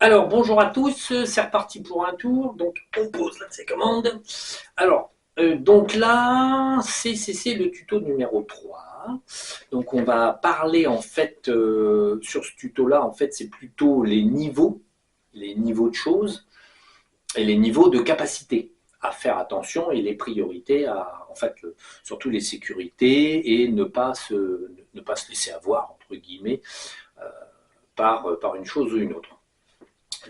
Alors, bonjour à tous, c'est reparti pour un tour. Donc, on pose la télécommande. Alors, donc là, c'est le tuto numéro 3. Donc, on va parler en fait, sur ce tuto-là, en fait, c'est plutôt les niveaux de choses et les niveaux de capacité à faire attention et les priorités à, en fait, surtout les sécurités et ne pas se laisser avoir, entre guillemets, par une chose ou une autre.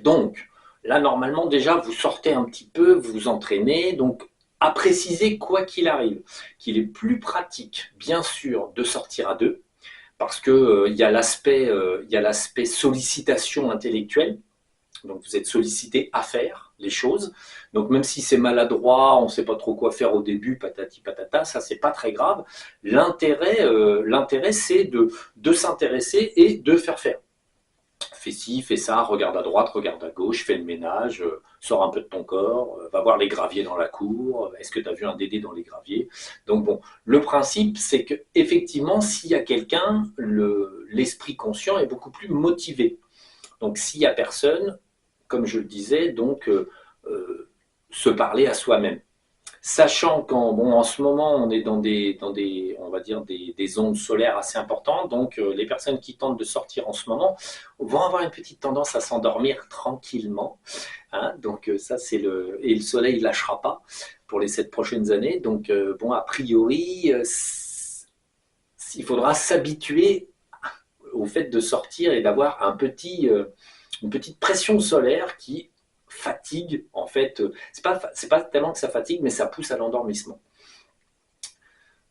Donc, là, normalement, déjà, vous sortez un petit peu, vous vous entraînez. Donc, à préciser, quoi qu'il arrive, qu'il est plus pratique, bien sûr, de sortir à deux, parce que il y a l'aspect sollicitation intellectuelle. Donc, vous êtes sollicité à faire les choses. Donc, même si c'est maladroit, on ne sait pas trop quoi faire au début, patati patata, ça, c'est pas très grave. L'intérêt, c'est de s'intéresser et de faire faire. Fais ci, fais ça, regarde à droite, regarde à gauche, fais le ménage, sors un peu de ton corps, va voir les graviers dans la cour, est-ce que tu as vu un Dédé dans les graviers? Donc bon, le principe, c'est que effectivement, s'il y a quelqu'un, l'esprit conscient est beaucoup plus motivé. Donc s'il y a personne, comme je le disais, donc se parler à soi-même. Sachant qu'en bon, en ce moment, on est on va dire des ondes solaires assez importantes, donc les personnes qui tentent de sortir en ce moment vont avoir une petite tendance à s'endormir tranquillement. Hein, donc ça, et le soleil ne lâchera pas pour les 7 prochaines années. Donc bon, a priori, il faudra s'habituer au fait de sortir et d'avoir une petite pression solaire qui fatigue, en fait. C'est pas tellement que ça fatigue, mais ça pousse à l'endormissement.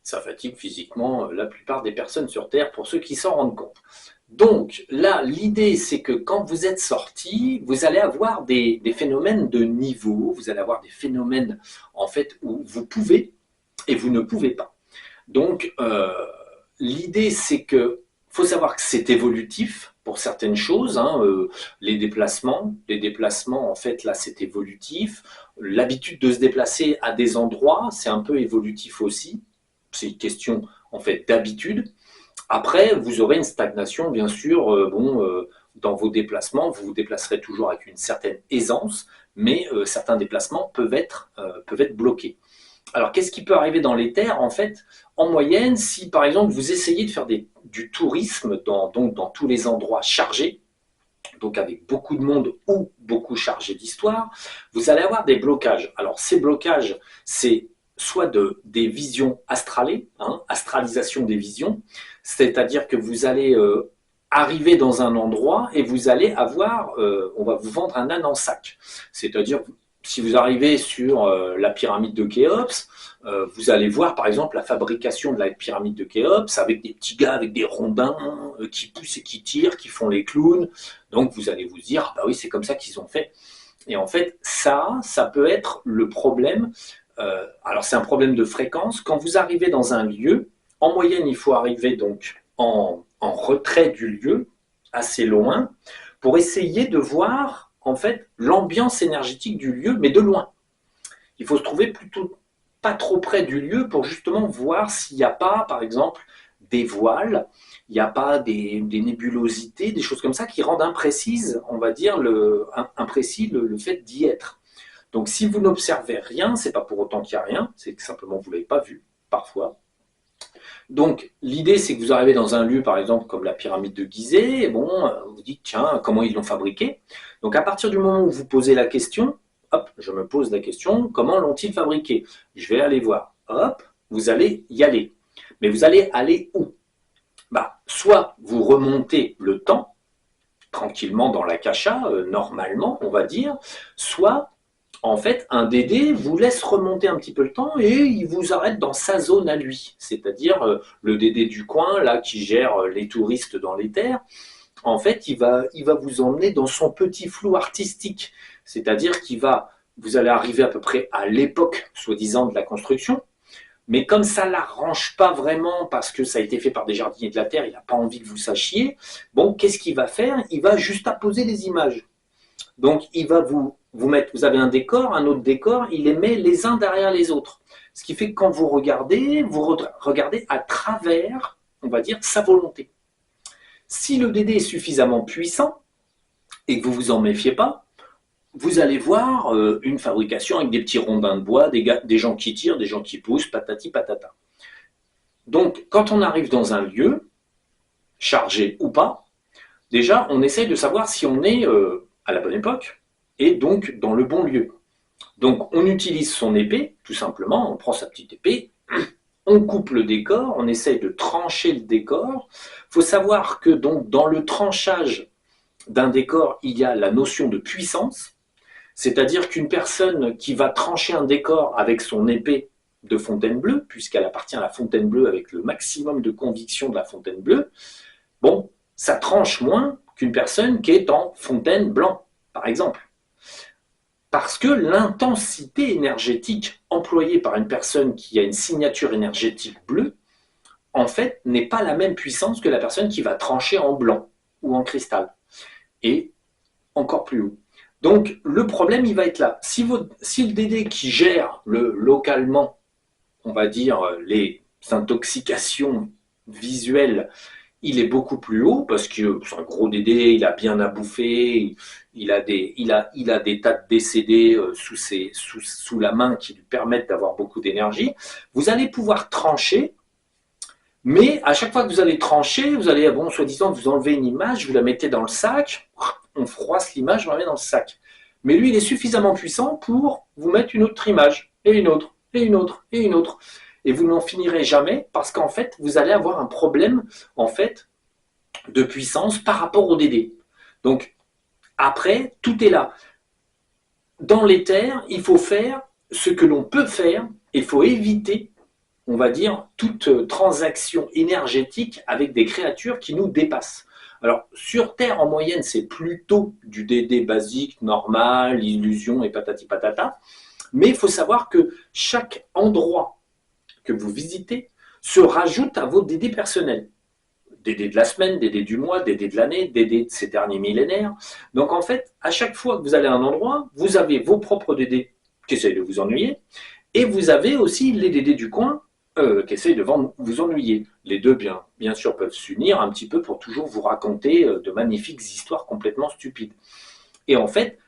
Ça fatigue physiquement la plupart des personnes sur Terre, pour ceux qui s'en rendent compte. Donc là, l'idée, c'est que quand vous êtes sorti, vous allez avoir des phénomènes de niveau, vous allez avoir des phénomènes, en fait, où vous pouvez et vous ne pouvez pas. Donc, l'idée, c'est que faut savoir que c'est évolutif pour certaines choses. Hein, les déplacements, en fait, là, c'est évolutif. L'habitude de se déplacer à des endroits, c'est un peu évolutif aussi. C'est une question, en fait, d'habitude. Après, vous aurez une stagnation, bien sûr. Dans vos déplacements, vous vous déplacerez toujours avec une certaine aisance, mais certains déplacements peuvent être bloqués. Alors, qu'est-ce qui peut arriver dans les terres? En fait, en moyenne, si par exemple vous essayez de faire du tourisme donc dans tous les endroits chargés, donc avec beaucoup de monde ou beaucoup chargé d'histoire, vous allez avoir des blocages. Alors, ces blocages, c'est soit des visions astralées, hein, astralisation des visions, c'est-à-dire que vous allez arriver dans un endroit et vous allez on va vous vendre un âne en sac. C'est-à-dire, si vous arrivez sur la pyramide de Khéops, vous allez voir par exemple la fabrication de la pyramide de Khéops avec des petits gars avec des rondins qui poussent et qui tirent, qui font les clowns. Donc vous allez vous dire, ah bah oui, c'est comme ça qu'ils ont fait. Et en fait, ça peut être le problème. Alors c'est un problème de fréquence. Quand vous arrivez dans un lieu, en moyenne, il faut arriver donc en retrait du lieu, assez loin, pour essayer de voir en fait l'ambiance énergétique du lieu, mais de loin. Il faut se trouver plutôt pas trop près du lieu pour justement voir s'il n'y a pas, par exemple, des voiles, il n'y a pas des nébulosités, des choses comme ça qui rendent imprécise, on va dire, imprécis le fait d'y être. Donc si vous n'observez rien, c'est pas pour autant qu'il n'y a rien, c'est que simplement vous ne l'avez pas vu, parfois. Donc l'idée, c'est que vous arrivez dans un lieu, par exemple, comme la pyramide de Gizeh, et bon, vous dites, tiens, comment ils l'ont fabriqué? Donc à partir du moment où vous posez la question, hop, je me pose la question, comment l'ont-ils fabriqué? Je vais aller voir. Hop, vous allez y aller. Mais vous allez aller où? Bah, soit vous remontez le temps, tranquillement dans l'akasha, normalement, on va dire, soit en fait, un Dédé vous laisse remonter un petit peu le temps et il vous arrête dans sa zone à lui. C'est-à-dire le Dédé du coin, là, qui gère les touristes dans les terres, en fait, il va vous emmener dans son petit flou artistique. C'est-à-dire vous allez arriver à peu près à l'époque, soi-disant, de la construction, mais comme ça ne l'arrange pas vraiment parce que ça a été fait par des jardiniers de la terre, il n'a pas envie que vous sachiez, bon, qu'est-ce qu'il va faire? Il va juste apposer des images. Donc, il va vous mettre, vous avez un décor, un autre décor, il les met les uns derrière les autres. Ce qui fait que quand vous regardez à travers, on va dire, sa volonté. Si le Dédé est suffisamment puissant, et que vous vous en méfiez pas, vous allez voir une fabrication avec des petits rondins de bois, des gens qui tirent, des gens qui poussent, patati patata. Donc, quand on arrive dans un lieu, chargé ou pas, déjà, on essaye de savoir si on est à la bonne époque et donc dans le bon lieu. Donc, on utilise son épée, tout simplement, on prend sa petite épée, on coupe le décor, on essaye de trancher le décor. Il faut savoir que donc, dans le tranchage d'un décor, il y a la notion de puissance, c'est-à-dire qu'une personne qui va trancher un décor avec son épée de Fontainebleau, puisqu'elle appartient à la Fontainebleau avec le maximum de conviction de la Fontainebleau, bon, ça tranche moins qu'une personne qui est en Fontainebleau, par exemple. Parce que l'intensité énergétique employée par une personne qui a une signature énergétique bleue, en fait, n'est pas la même puissance que la personne qui va trancher en blanc ou en cristal. Et encore plus haut. Donc, le problème, il va être là. Si le DD qui gère localement, on va dire, les intoxications visuelles, il est beaucoup plus haut parce que c'est un gros DD, il a bien à bouffer, il a des tas de décédés sous la main qui lui permettent d'avoir beaucoup d'énergie. Vous allez pouvoir trancher, mais à chaque fois que vous allez trancher, vous allez, bon, soi-disant, vous enlevez une image, vous la mettez dans le sac, on froisse l'image, on la met dans le sac. Mais lui, il est suffisamment puissant pour vous mettre une autre image, et une autre, et une autre, et une autre. Et vous n'en finirez jamais parce qu'en fait, vous allez avoir un problème, en fait, de puissance par rapport au DD. Donc, après, tout est là. Dans l'éther, il faut faire ce que l'on peut faire, et il faut éviter, on va dire, toute transaction énergétique avec des créatures qui nous dépassent. Alors, sur Terre, en moyenne, c'est plutôt du DD basique, normal, illusion et patati patata. Mais il faut savoir que chaque endroit que vous visitez se rajoute à vos DD personnels. DD de la semaine, DD du mois, DD de l'année, DD de ces derniers millénaires. Donc, en fait, à chaque fois que vous allez à un endroit, vous avez vos propres DD qui essayent de vous ennuyer, et vous avez aussi les DD du coin qui essayent de vous ennuyer. Les deux, bien sûr, peuvent s'unir un petit peu pour toujours vous raconter de magnifiques histoires complètement stupides. Et en fait,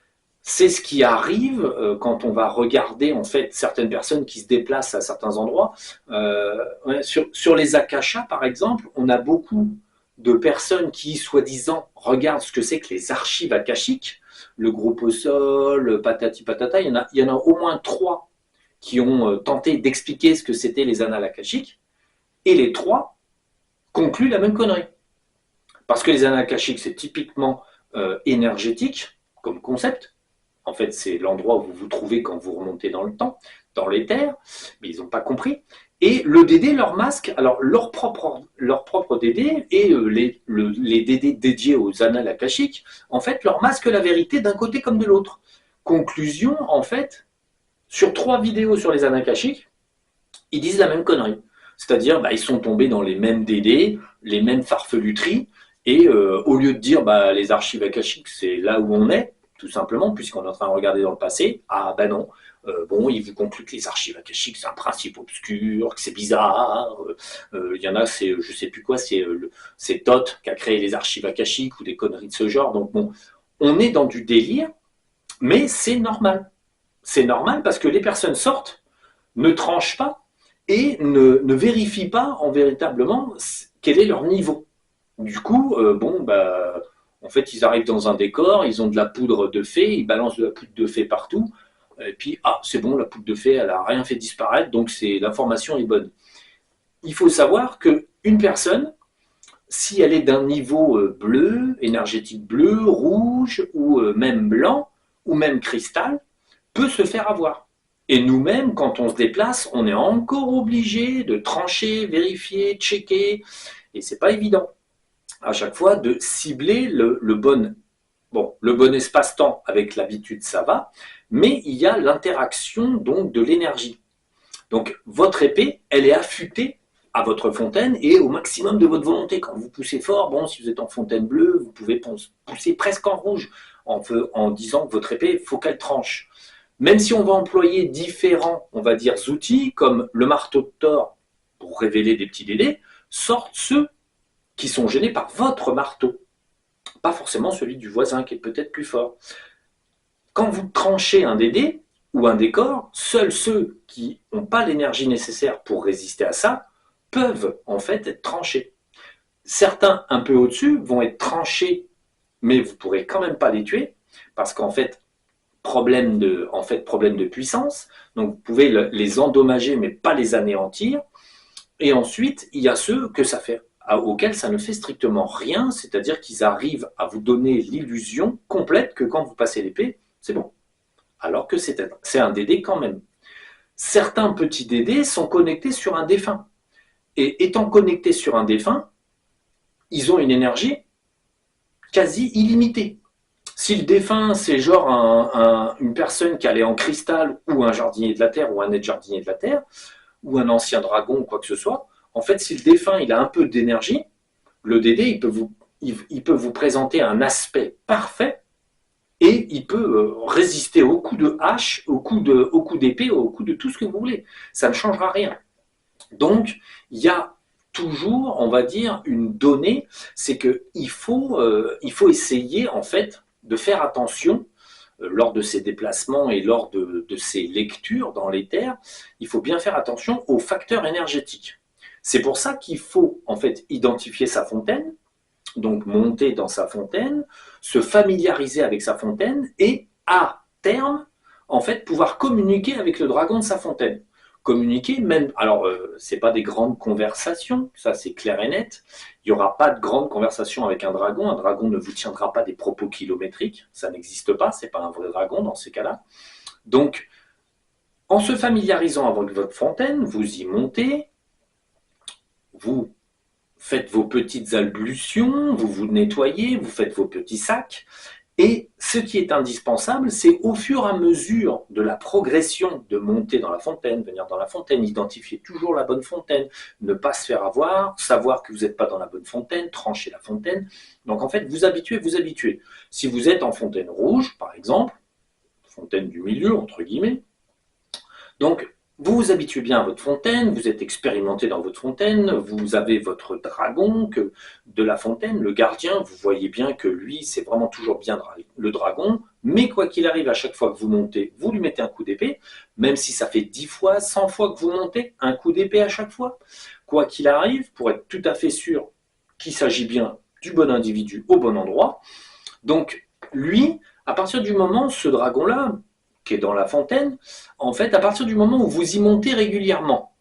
c'est ce qui arrive quand on va regarder en fait certaines personnes qui se déplacent à certains endroits. Sur les akashas, par exemple, on a beaucoup de personnes qui, soi-disant, regardent ce que c'est que les archives akashiques, le groupe au sol, patati patata. Il y en a au moins 3 qui ont tenté d'expliquer ce que c'était les annales akashiques, et les 3 concluent la même connerie. Parce que les annales akashiques, c'est typiquement énergétique comme concept. En fait, c'est l'endroit où vous vous trouvez quand vous remontez dans le temps, dans l'éther, mais ils n'ont pas compris. Et le DD leur masque, alors leur propre DD et les DD dédiés aux annales akashiques, en fait, leur masque la vérité d'un côté comme de l'autre. Conclusion, en fait, sur 3 vidéos sur les annales akashiques, ils disent la même connerie. C'est-à-dire, ils sont tombés dans les mêmes DD, les mêmes farfeluteries, et au lieu de dire, les archives akashiques, c'est là où on est, tout simplement, puisqu'on est en train de regarder dans le passé, non, ils vous concluent que les archives akashiques, c'est un principe obscur, que c'est bizarre, il y en a, je sais plus quoi, c'est Thoth qui a créé les archives akashiques, ou des conneries de ce genre, donc bon, on est dans du délire, mais c'est normal. C'est normal parce que les personnes sortent, ne tranchent pas, et ne vérifient pas en véritablement quel est leur niveau. Du coup, en fait, ils arrivent dans un décor, ils ont de la poudre de fée, ils balancent de la poudre de fée partout, et puis, c'est bon, la poudre de fée, elle n'a rien fait disparaître, donc l'information est bonne. Il faut savoir qu'une personne, si elle est d'un niveau bleu, énergétique bleu, rouge, ou même blanc, ou même cristal, peut se faire avoir. Et nous-mêmes, quand on se déplace, on est encore obligé de trancher, vérifier, checker, et c'est pas évident à chaque fois de cibler le bon espace-temps. Avec l'habitude, ça va, mais il y a l'interaction donc de l'énergie. Donc votre épée, elle est affûtée à votre fontaine et au maximum de votre volonté. Quand vous poussez fort, si vous êtes en fontaine bleue, vous pouvez pousser presque en rouge en disant que votre épée, il faut qu'elle tranche. Même si on va employer différents, on va dire, outils, comme le marteau de Thor, pour révéler des petits délais, sortent ceux qui sont gênés par votre marteau. pas forcément celui du voisin qui est peut-être plus fort. Quand vous tranchez un dé dés ou un décor, seuls ceux qui n'ont pas l'énergie nécessaire pour résister à ça peuvent en fait être tranchés. Certains un peu au-dessus vont être tranchés, mais vous ne pourrez quand même pas les tuer, parce qu'en fait, problème de puissance, donc vous pouvez les endommager, mais pas les anéantir. Et ensuite, il y a ceux auxquels ça ne fait strictement rien, c'est-à-dire qu'ils arrivent à vous donner l'illusion complète que quand vous passez l'épée, c'est bon. Alors que c'est un DD quand même. Certains petits DD sont connectés sur un défunt. Et étant connectés sur un défunt, ils ont une énergie quasi illimitée. Si le défunt, c'est genre une personne qui allait en cristal, ou un jardinier de la terre, ou un aide-jardinier de la terre, ou un ancien dragon, ou quoi que ce soit, en fait, si le défunt il a un peu d'énergie, le DD, il peut vous présenter un aspect parfait, et il peut résister au coup de hache, au coup d'épée, au coup de tout ce que vous voulez. Ça ne changera rien. Donc, il y a toujours, on va dire, une donnée, c'est qu'il faut essayer, en fait, de faire attention lors de ces déplacements et lors de ces lectures dans les terres, il faut bien faire attention aux facteurs énergétiques. C'est pour ça qu'il faut, en fait, identifier sa fontaine, donc monter dans sa fontaine, se familiariser avec sa fontaine et, à terme, en fait, pouvoir communiquer avec le dragon de sa fontaine. Communiquer, même, alors, c'est pas des grandes conversations, ça c'est clair et net. Il n'y aura pas de grandes conversations avec un dragon ne vous tiendra pas des propos kilométriques, ça n'existe pas, c'est pas un vrai dragon dans ces cas-là. Donc, en se familiarisant avec votre fontaine, vous y montez, vous faites vos petites ablutions, vous vous nettoyez, vous faites vos petits sacs. Et ce qui est indispensable, c'est au fur et à mesure de la progression de monter dans la fontaine, venir dans la fontaine, identifier toujours la bonne fontaine, ne pas se faire avoir, savoir que vous n'êtes pas dans la bonne fontaine, trancher la fontaine. Donc en fait, vous habituez. Si vous êtes en fontaine rouge, par exemple, fontaine du milieu, entre guillemets, donc vous vous habituez bien à votre fontaine, vous êtes expérimenté dans votre fontaine, vous avez votre dragon de la fontaine, le gardien, vous voyez bien que lui, c'est vraiment toujours bien le dragon, mais quoi qu'il arrive, à chaque fois que vous montez, vous lui mettez un coup d'épée, même si ça fait 10 fois, 100 fois que vous montez, un coup d'épée à chaque fois. Quoi qu'il arrive, pour être tout à fait sûr qu'il s'agit bien du bon individu au bon endroit. Donc lui, à partir du moment, ce dragon-là, qui est dans la fontaine, en fait, à partir du moment où vous y montez régulièrement,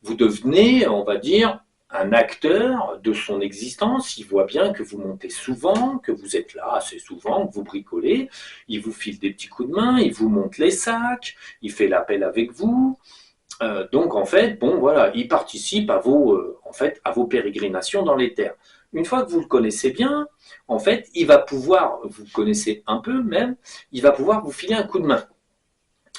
vous devenez, on va dire, un acteur de son existence. Il voit bien que vous montez souvent, que vous êtes là assez souvent, que vous bricolez. Il vous file des petits coups de main, il vous monte les sacs, il fait l'appel avec vous. Donc, en fait, bon, voilà, il participe à vos pérégrinations dans les terres. Une fois que vous le connaissez bien, en fait, il va pouvoir, vous le connaissez un peu même, il va pouvoir vous filer un coup de main.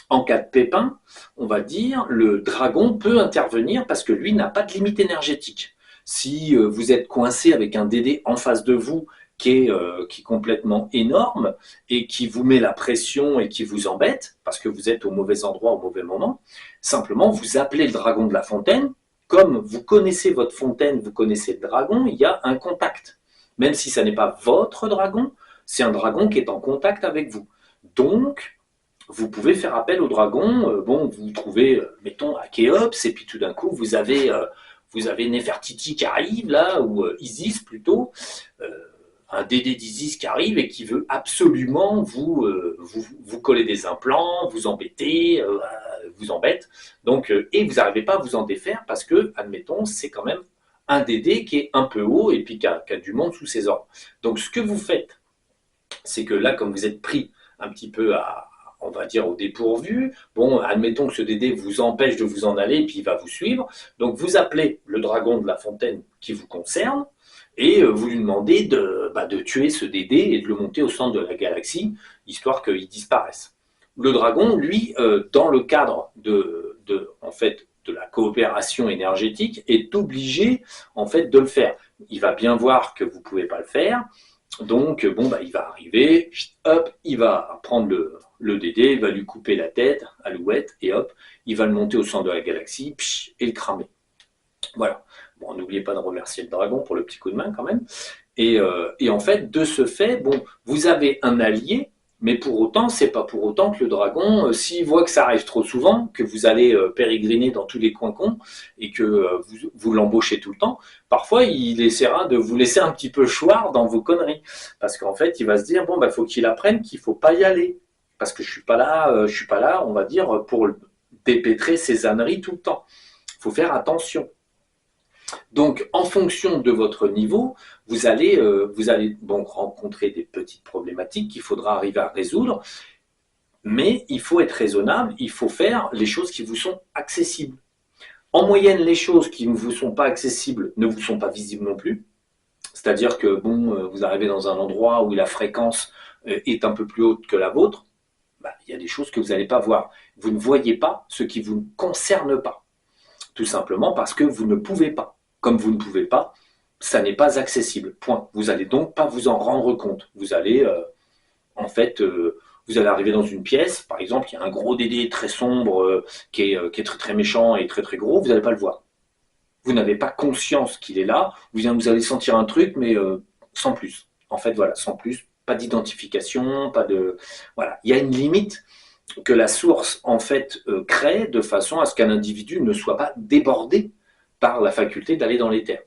En cas de pépin, on va dire, le dragon peut intervenir parce que lui n'a pas de limite énergétique. Si vous êtes coincé avec un DD en face de vous qui est complètement énorme et qui vous met la pression et qui vous embête parce que vous êtes au mauvais endroit au mauvais moment, simplement vous appelez le dragon de la fontaine. Comme vous connaissez votre fontaine, vous connaissez le dragon, il y a un contact. Même si ça n'est pas votre dragon, c'est un dragon qui est en contact avec vous. Donc, vous pouvez faire appel au dragon. Bon, vous trouvez, mettons, à Khéops, et puis tout d'un coup, vous avez Nefertiti qui arrive, là, ou Isis plutôt, un DD d'Isis qui arrive et qui veut absolument vous coller des implants, vous embêter, vous embête. Donc, et vous n'arrivez pas à vous en défaire parce que, admettons, c'est quand même un DD qui est un peu haut et puis qui a du monde sous ses ordres. Donc, ce que vous faites, c'est que là, comme vous êtes pris un petit peu on va dire, au dépourvu. Bon, admettons que ce DD vous empêche de vous en aller et puis il va vous suivre. Donc, vous appelez le dragon de la fontaine qui vous concerne et vous lui demandez de tuer ce DD et de le monter au centre de la galaxie, histoire qu'il disparaisse. Le dragon, lui, dans le cadre en fait, de la coopération énergétique, est obligé en fait, de le faire. Il va bien voir que vous ne pouvez pas le faire. Donc, bon, il va arriver, hop, il va prendre le DD, il va lui couper la tête, alouette, et hop, il va le monter au centre de la galaxie, et le cramer. Voilà. Bon, n'oubliez pas de remercier le dragon pour le petit coup de main quand même. Et en fait, de ce fait, bon, vous avez un allié, mais pour autant, c'est pas pour autant que le dragon, s'il voit que ça arrive trop souvent, que vous allez pérégriner dans tous les coins cons et que vous l'embauchez tout le temps, parfois il essaiera de vous laisser un petit peu choir dans vos conneries. Parce qu'en fait, il va se dire, bon, bah, faut qu'il apprenne qu'il faut pas y aller. Parce que je suis pas là, on va dire, pour dépêtrer ses âneries tout le temps. Il faut faire attention. Donc, en fonction de votre niveau, vous allez donc rencontrer des petites problématiques qu'il faudra arriver à résoudre, mais il faut être raisonnable, il faut faire les choses qui vous sont accessibles. En moyenne, les choses qui ne vous sont pas accessibles ne vous sont pas visibles non plus. C'est-à-dire que bon, vous arrivez dans un endroit où la fréquence est un peu plus haute que la vôtre, bah, il y a des choses que vous n'allez pas voir. Vous ne voyez pas ce qui vous concerne pas. Tout simplement parce que vous ne pouvez pas. Comme vous ne pouvez pas, ça n'est pas accessible. Point. Vous n'allez donc pas vous en rendre compte. Vous allez, en fait, vous allez arriver dans une pièce, par exemple, il y a un gros Dédé très sombre qui est très très méchant et très très gros, vous n'allez pas le voir. Vous n'avez pas conscience qu'il est là, vous allez sentir un truc, mais sans plus. En fait, voilà, sans plus, pas d'identification, pas de... Voilà, il y a une limite que la source, en fait, crée de façon à ce qu'un individu ne soit pas débordé par la faculté d'aller dans l'éther.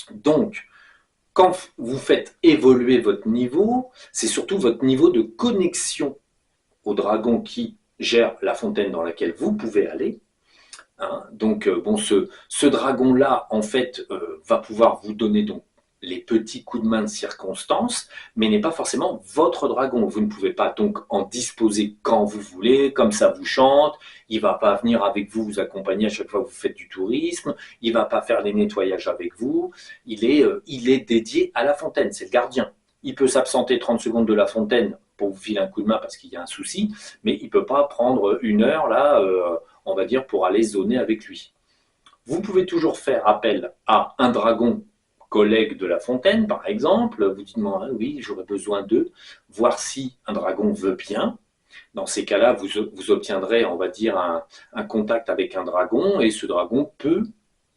Donc, quand vous faites évoluer votre niveau, c'est surtout votre niveau de connexion au dragon qui gère la fontaine dans laquelle vous pouvez aller. Hein. Donc, bon, ce dragon-là, en fait, va pouvoir vous donner donc les petits coups de main de circonstance, mais n'est pas forcément votre dragon. Vous ne pouvez pas donc en disposer quand vous voulez, comme ça vous chante. Il ne va pas venir avec vous, vous accompagner à chaque fois que vous faites du tourisme. Il ne va pas faire les nettoyages avec vous. Il est dédié à la fontaine, c'est le gardien. Il peut s'absenter 30 secondes de la fontaine pour vous filer un coup de main parce qu'il y a un souci, mais il ne peut pas prendre une heure, là, on va dire, pour aller zoner avec lui. Vous pouvez toujours faire appel à un dragon collègue de la fontaine, par exemple. Vous dites, ah, oui, j'aurais besoin d'eux, voir si un dragon veut bien. Dans ces cas-là, vous obtiendrez, on va dire, un contact avec un dragon, et ce dragon peut,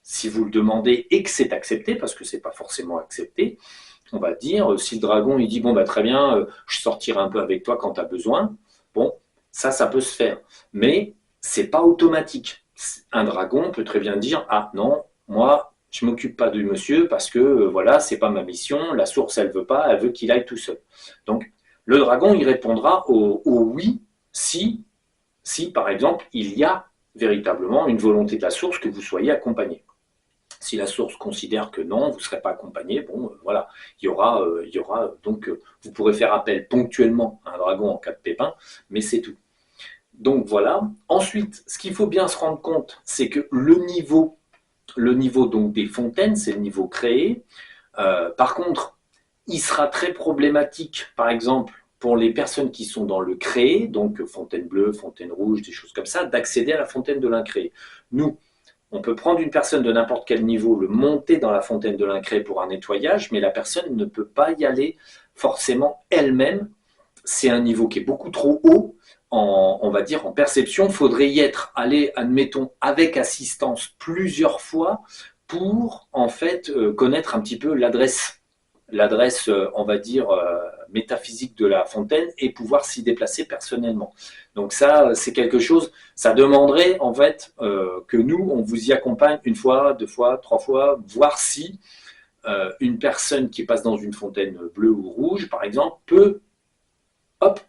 si vous le demandez et que c'est accepté, parce que ce n'est pas forcément accepté, on va dire, si le dragon il dit, bon, bah, très bien, je sortirai un peu avec toi quand tu as besoin, bon, ça peut se faire. Mais c'est pas automatique. Un dragon peut très bien dire, ah non, moi, je m'occupe pas de monsieur parce que voilà, c'est pas ma mission, la source elle veut pas, elle veut qu'il aille tout seul. Donc le dragon il répondra au oui si par exemple il y a véritablement une volonté de la source que vous soyez accompagné. Si la source considère que non, vous ne serez pas accompagné, bon, voilà, il y aura donc, vous pourrez faire appel ponctuellement à un dragon en cas de pépin, mais c'est tout. Donc voilà. Ensuite, ce qu'il faut bien se rendre compte, c'est que le niveau donc des fontaines, c'est le niveau créé. Par contre, il sera très problématique, par exemple, pour les personnes qui sont dans le créé, donc fontaine bleue, fontaine rouge, des choses comme ça, d'accéder à la fontaine de l'incréé. Nous, on peut prendre une personne de n'importe quel niveau, le monter dans la fontaine de l'incréé pour un nettoyage, mais la personne ne peut pas y aller forcément elle-même. C'est un niveau qui est beaucoup trop haut, on va dire en perception. Il faudrait y être allé, admettons, avec assistance plusieurs fois pour en fait connaître un petit peu l'adresse, on va dire, métaphysique de la fontaine et pouvoir s'y déplacer personnellement. Donc ça, c'est quelque chose, ça demanderait en fait que nous, on vous y accompagne une fois, deux fois, trois fois, voir si une personne qui passe dans une fontaine bleue ou rouge, par exemple, peut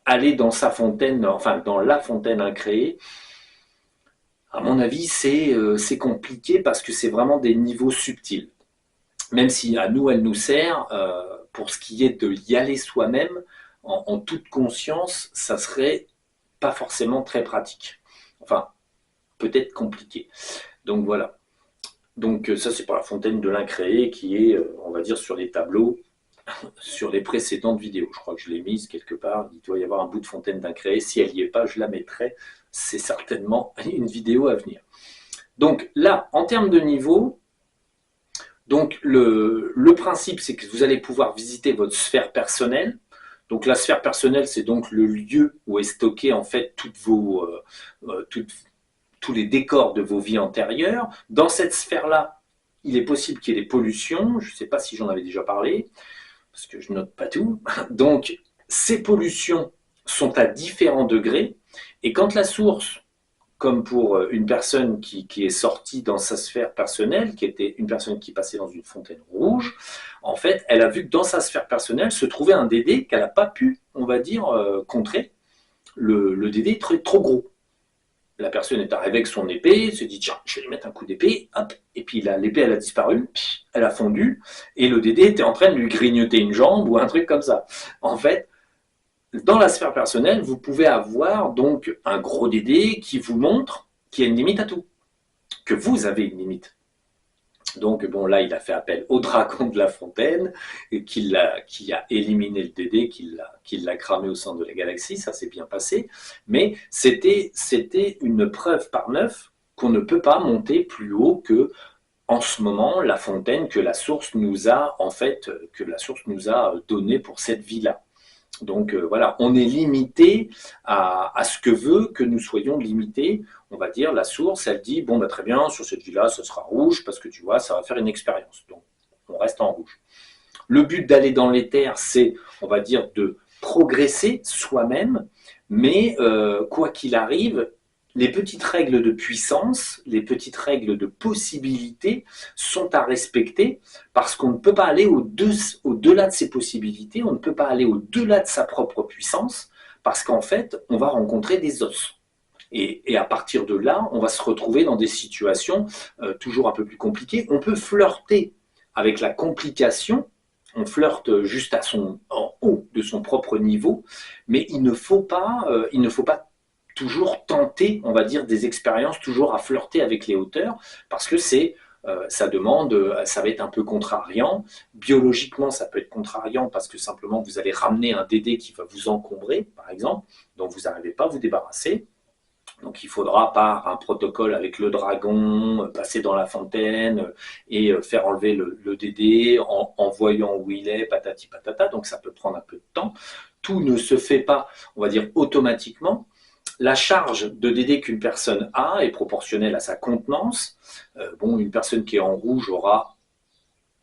aller dans sa fontaine, enfin dans la fontaine incréée. À mon avis, c'est compliqué parce que c'est vraiment des niveaux subtils. Même si à nous, elle nous sert, pour ce qui est de y aller soi-même, en toute conscience, ça serait pas forcément très pratique. Enfin, peut-être compliqué. Donc voilà. Donc ça, c'est pour la fontaine de l'incréé qui est, on va dire, sur les tableaux, sur les précédentes vidéos. Je crois que je l'ai mise quelque part. Il doit y avoir un bout de fontaine d'incréé. Si elle n'y est pas, je la mettrai. C'est certainement une vidéo à venir. Donc là, en termes de niveau, donc le principe, c'est que vous allez pouvoir visiter votre sphère personnelle. Donc la sphère personnelle, c'est donc le lieu où est stocké en fait tous les décors de vos vies antérieures. Dans cette sphère-là, il est possible qu'il y ait des pollutions, je ne sais pas si j'en avais déjà parlé, parce que je note pas tout. Donc, ces pollutions sont à différents degrés, et quand la source, comme pour une personne qui est sortie dans sa sphère personnelle, qui était une personne qui passait dans une fontaine rouge, en fait, elle a vu que dans sa sphère personnelle se trouvait un dédé qu'elle n'a pas pu, on va dire, contrer. Le dédé est trop gros. La personne est arrivée avec son épée, se dit tiens, je vais lui mettre un coup d'épée, hop, et puis l'épée elle a disparu, elle a fondu, et le dédé était en train de lui grignoter une jambe ou un truc comme ça. En fait, dans la sphère personnelle, vous pouvez avoir donc un gros dédé qui vous montre qu'il y a une limite à tout, que vous avez une limite. Donc bon, là, il a fait appel au dragon de la fontaine, qui a éliminé le dédé, qui l'a cramé au centre de la galaxie, ça s'est bien passé, mais c'était une preuve par neuf qu'on ne peut pas monter plus haut que, en ce moment, la fontaine que la source nous a, donné pour cette vie-là. Donc voilà, on est limité à ce que veut que nous soyons limités. On va dire, la source, elle dit, bon, bah, très bien, sur cette vie-là, ce sera rouge, parce que tu vois, ça va faire une expérience. Donc, on reste en rouge. Le but d'aller dans l'éther, c'est, on va dire, de progresser soi-même, mais quoi qu'il arrive, les petites règles de puissance, les petites règles de possibilité sont à respecter parce qu'on ne peut pas aller au-delà de ses possibilités, on ne peut pas aller au-delà de sa propre puissance parce qu'en fait, on va rencontrer des os. Et à partir de là, on va se retrouver dans des situations toujours un peu plus compliquées. On peut flirter avec la complication, on flirte juste en haut de son propre niveau, mais il ne faut pas toujours tenter, on va dire, des expériences, toujours à flirter avec les hauteurs, parce que ça va être un peu contrariant. Biologiquement, ça peut être contrariant parce que simplement vous allez ramener un dédé qui va vous encombrer, par exemple, dont vous n'arrivez pas à vous débarrasser. Donc il faudra par un protocole avec le dragon, passer dans la fontaine et faire enlever le dédé en voyant où il est, patati patata, donc ça peut prendre un peu de temps. Tout ne se fait pas, on va dire, automatiquement. La charge de dédé qu'une personne a est proportionnelle à sa contenance. Bon, une personne qui est en rouge aura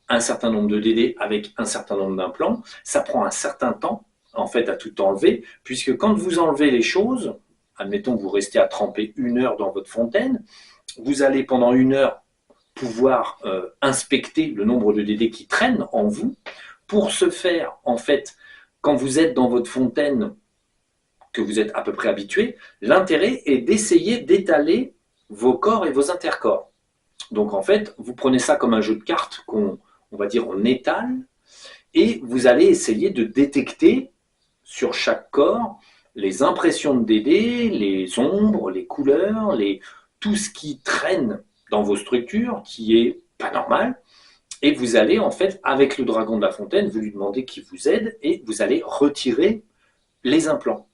un certain nombre de dédés avec un certain nombre d'implants. Ça prend un certain temps, en fait, à tout enlever, puisque quand vous enlevez les choses, admettons que vous restez à tremper 1 heure dans votre fontaine, vous allez pendant 1 heure pouvoir inspecter le nombre de dédés qui traînent en vous. Pour ce faire, en fait, quand vous êtes dans votre fontaine, que vous êtes à peu près habitué, l'intérêt est d'essayer d'étaler vos corps et vos intercorps. Donc en fait, vous prenez ça comme un jeu de cartes qu'on va dire on étale, et vous allez essayer de détecter sur chaque corps les impressions de dédés, les ombres, les couleurs, tout ce qui traîne dans vos structures, qui est pas normal, et vous allez en fait, avec le dragon de la fontaine, vous lui demandez qu'il vous aide, et vous allez retirer les implants.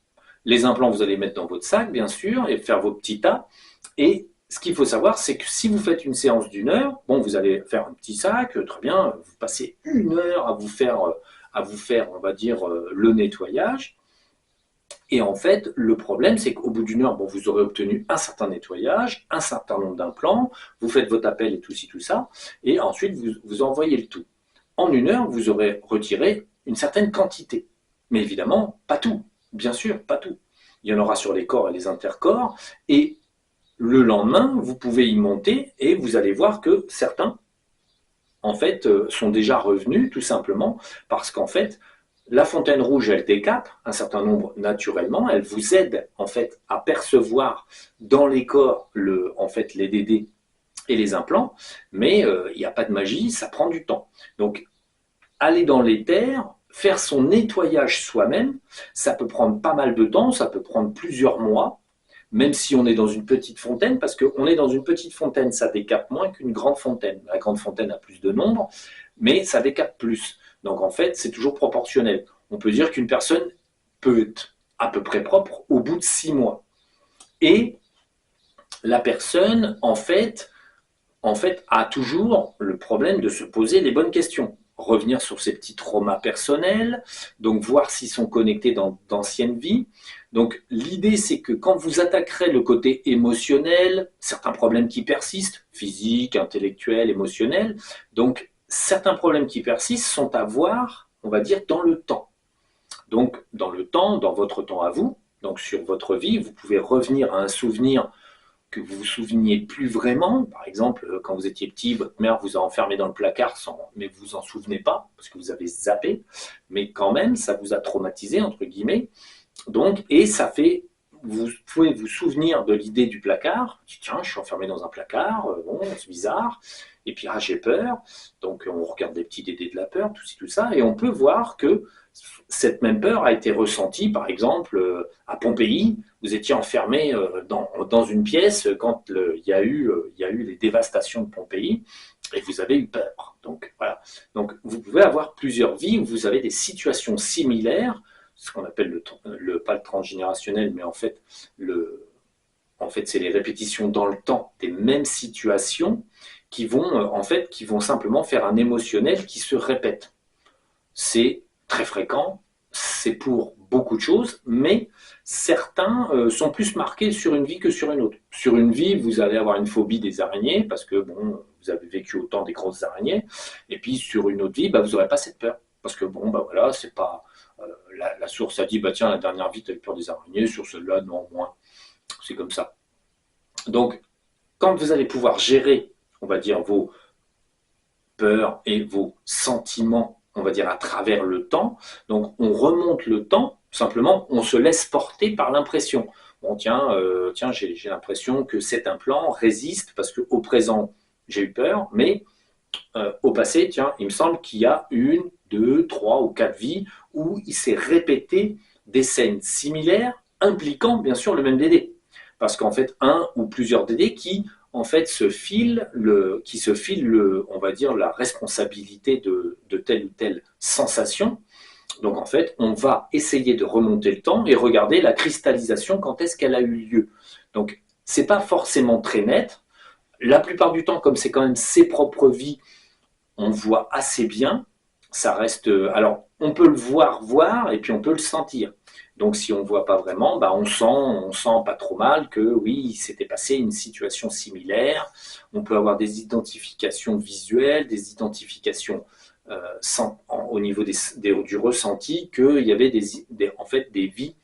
Les implants, vous allez mettre dans votre sac, bien sûr, et faire vos petits tas, et ce qu'il faut savoir, c'est que si vous faites une séance d'1 heure, bon, vous allez faire un petit sac, très bien, vous passez 1 heure à vous faire, on va dire, le nettoyage. Et en fait, le problème, c'est qu'au bout d'1 heure, bon, vous aurez obtenu un certain nettoyage, un certain nombre d'implants, vous faites votre appel et tout ci, tout ça, et ensuite, vous envoyez le tout. En 1 heure, vous aurez retiré une certaine quantité. Mais évidemment, pas tout. Bien sûr, pas tout. Il y en aura sur les corps et les intercorps, et le lendemain, vous pouvez y monter, et vous allez voir que certains, en fait, sont déjà revenus, tout simplement, parce qu'en fait, la fontaine rouge, elle décape un certain nombre naturellement, elle vous aide en fait à percevoir dans les corps en fait, les dédés et les implants, mais il n'y a pas de magie, ça prend du temps. Donc, aller dans l'éther, faire son nettoyage soi-même, ça peut prendre pas mal de temps, ça peut prendre plusieurs mois, même si on est dans une petite fontaine, parce qu'on est dans une petite fontaine, ça décape moins qu'une grande fontaine. La grande fontaine a plus de nombre, mais ça décape plus. Donc en fait, c'est toujours proportionnel. On peut dire qu'une personne peut être à peu près propre au bout de 6 mois. Et la personne, en fait, a toujours le problème de se poser les bonnes questions. revenir sur ces petits traumas personnels, donc voir s'ils sont connectés dans d'anciennes vies. Donc l'idée, c'est que quand vous attaquerez le côté émotionnel, certains problèmes qui persistent, physiques, intellectuels, émotionnels, donc certains problèmes qui persistent sont à voir, on va dire, dans le temps. Donc dans le temps, dans votre temps à vous, donc sur votre vie, vous pouvez revenir à un souvenir que vous vous souveniez plus vraiment. Par exemple, quand vous étiez petit, votre mère vous a enfermé dans le placard, mais vous vous en souvenez pas, parce que vous avez zappé, mais quand même, ça vous a traumatisé, entre guillemets. Donc, et ça fait, vous pouvez vous souvenir de l'idée du placard. Tiens, je suis enfermé dans un placard, bon, c'est bizarre. Et puis, ah, j'ai peur. Donc, on regarde des petits Dédés de la peur, tout ci, tout ça. Et on peut voir que cette même peur a été ressentie, par exemple, à Pompéi. Vous étiez enfermé dans une pièce quand il y a eu les dévastations de Pompéi et vous avez eu peur. Donc, voilà. Donc, vous pouvez avoir plusieurs vies où vous avez des situations similaires, ce qu'on appelle pas le transgénérationnel, mais en fait, c'est les répétitions dans le temps des mêmes situations qui vont simplement faire un émotionnel qui se répète. C'est très fréquent, c'est pour beaucoup de choses, mais certains sont plus marqués sur une vie que sur une autre. Sur une vie, vous allez avoir une phobie des araignées, parce que bon, vous avez vécu autant des grosses araignées, et puis sur une autre vie, bah, vous n'aurez pas cette peur, parce que bon, bah voilà, c'est pas... la source a dit, bah tiens, la dernière vie, tu as eu peur des araignées, sur celle-là, non, moins. C'est comme ça. Donc, quand vous allez pouvoir gérer, on va dire, vos peurs et vos sentiments, on va dire, à travers le temps, donc on remonte le temps, simplement, on se laisse porter par l'impression. Bon, tiens, j'ai l'impression que cet implant résiste parce qu'au présent, j'ai eu peur, mais au passé, tiens, il me semble qu'il y a 1, 2, 3 ou 4 vies où il s'est répété des scènes similaires impliquant bien sûr le même Dédé. Parce qu'en fait, un ou plusieurs Dédés qui en fait se filent on va dire, la responsabilité de telle ou telle sensation. Donc en fait, on va essayer de remonter le temps et regarder la cristallisation, quand est-ce qu'elle a eu lieu. Donc c'est pas forcément très net. La plupart du temps, comme c'est quand même ses propres vies, on voit assez bien. Ça reste. Alors, on peut le voir, et puis on peut le sentir. Donc, si on ne voit pas vraiment, bah, on sent pas trop mal que oui, il s'était passé une situation similaire. On peut avoir des identifications visuelles, des identifications au niveau du ressenti, qu'il y avait en fait des vies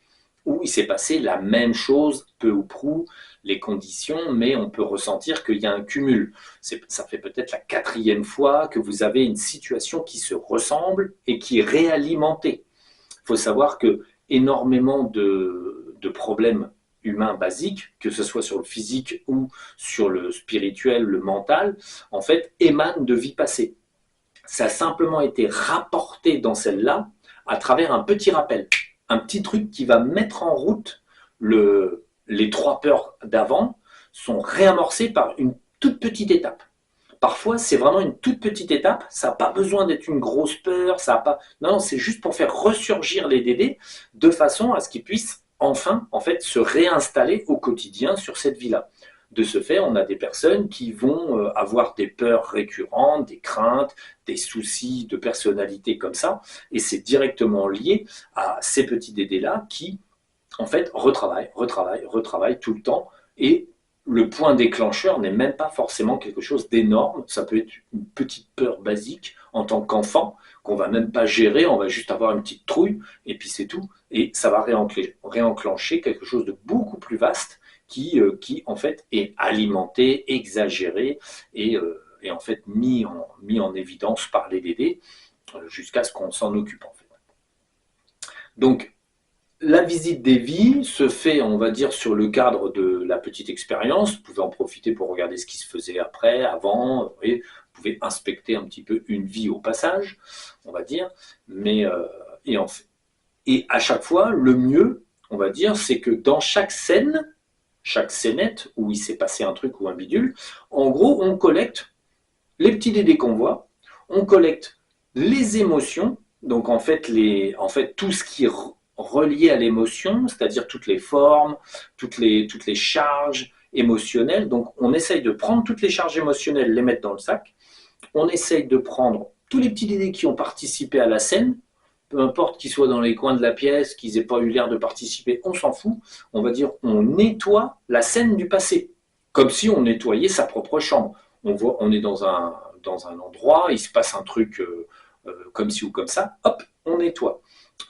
où il s'est passé la même chose, peu ou prou, les conditions, mais on peut ressentir qu'il y a un cumul. Ça fait peut-être la 4e fois que vous avez une situation qui se ressemble et qui est réalimentée. Il faut savoir que énormément de problèmes humains basiques, que ce soit sur le physique ou sur le spirituel, le mental, en fait, émanent de vies passées. Ça a simplement été rapporté dans celle-là à travers un petit rappel, un petit truc qui va mettre en route les 3 peurs d'avant sont réamorcées par une toute petite étape. Parfois, c'est vraiment une toute petite étape, ça n'a pas besoin d'être une grosse peur, ça a pas... non, c'est juste pour faire ressurgir les Dédés de façon à ce qu'ils puissent enfin, en fait, se réinstaller au quotidien sur cette vie-là. De ce fait, on a des personnes qui vont avoir des peurs récurrentes, des craintes, des soucis de personnalité comme ça, et c'est directement lié à ces petits Dédés-là qui, en fait, retravaillent tout le temps, et le point déclencheur n'est même pas forcément quelque chose d'énorme, ça peut être une petite peur basique en tant qu'enfant, qu'on va même pas gérer, on va juste avoir une petite trouille, et puis c'est tout, et ça va réenclencher quelque chose de beaucoup plus vaste, qui en fait est alimenté, exagéré, et en fait mis en évidence par les Dédés, jusqu'à ce qu'on s'en occupe en fait. Donc, la visite des vies se fait, on va dire, sur le cadre de la petite expérience. Vous pouvez en profiter pour regarder ce qui se faisait après, avant. Vous pouvez inspecter un petit peu une vie au passage, on va dire. Mais, et à chaque fois, le mieux, on va dire, c'est que dans chaque scène, chaque scénette où il s'est passé un truc ou un bidule, en gros, on collecte les petits Dédés qu'on voit, on collecte les émotions, donc en fait tout ce qui est relié à l'émotion, c'est-à-dire toutes les formes, toutes les charges émotionnelles. Donc on essaye de prendre toutes les charges émotionnelles, les mettre dans le sac. On essaye de prendre tous les petits dédés qui ont participé à la scène, peu importe qu'ils soient dans les coins de la pièce, qu'ils n'aient pas eu l'air de participer, on s'en fout. On va dire, on nettoie la scène du passé, comme si on nettoyait sa propre chambre. On est dans un endroit, il se passe un truc comme ci ou comme ça, hop, on nettoie.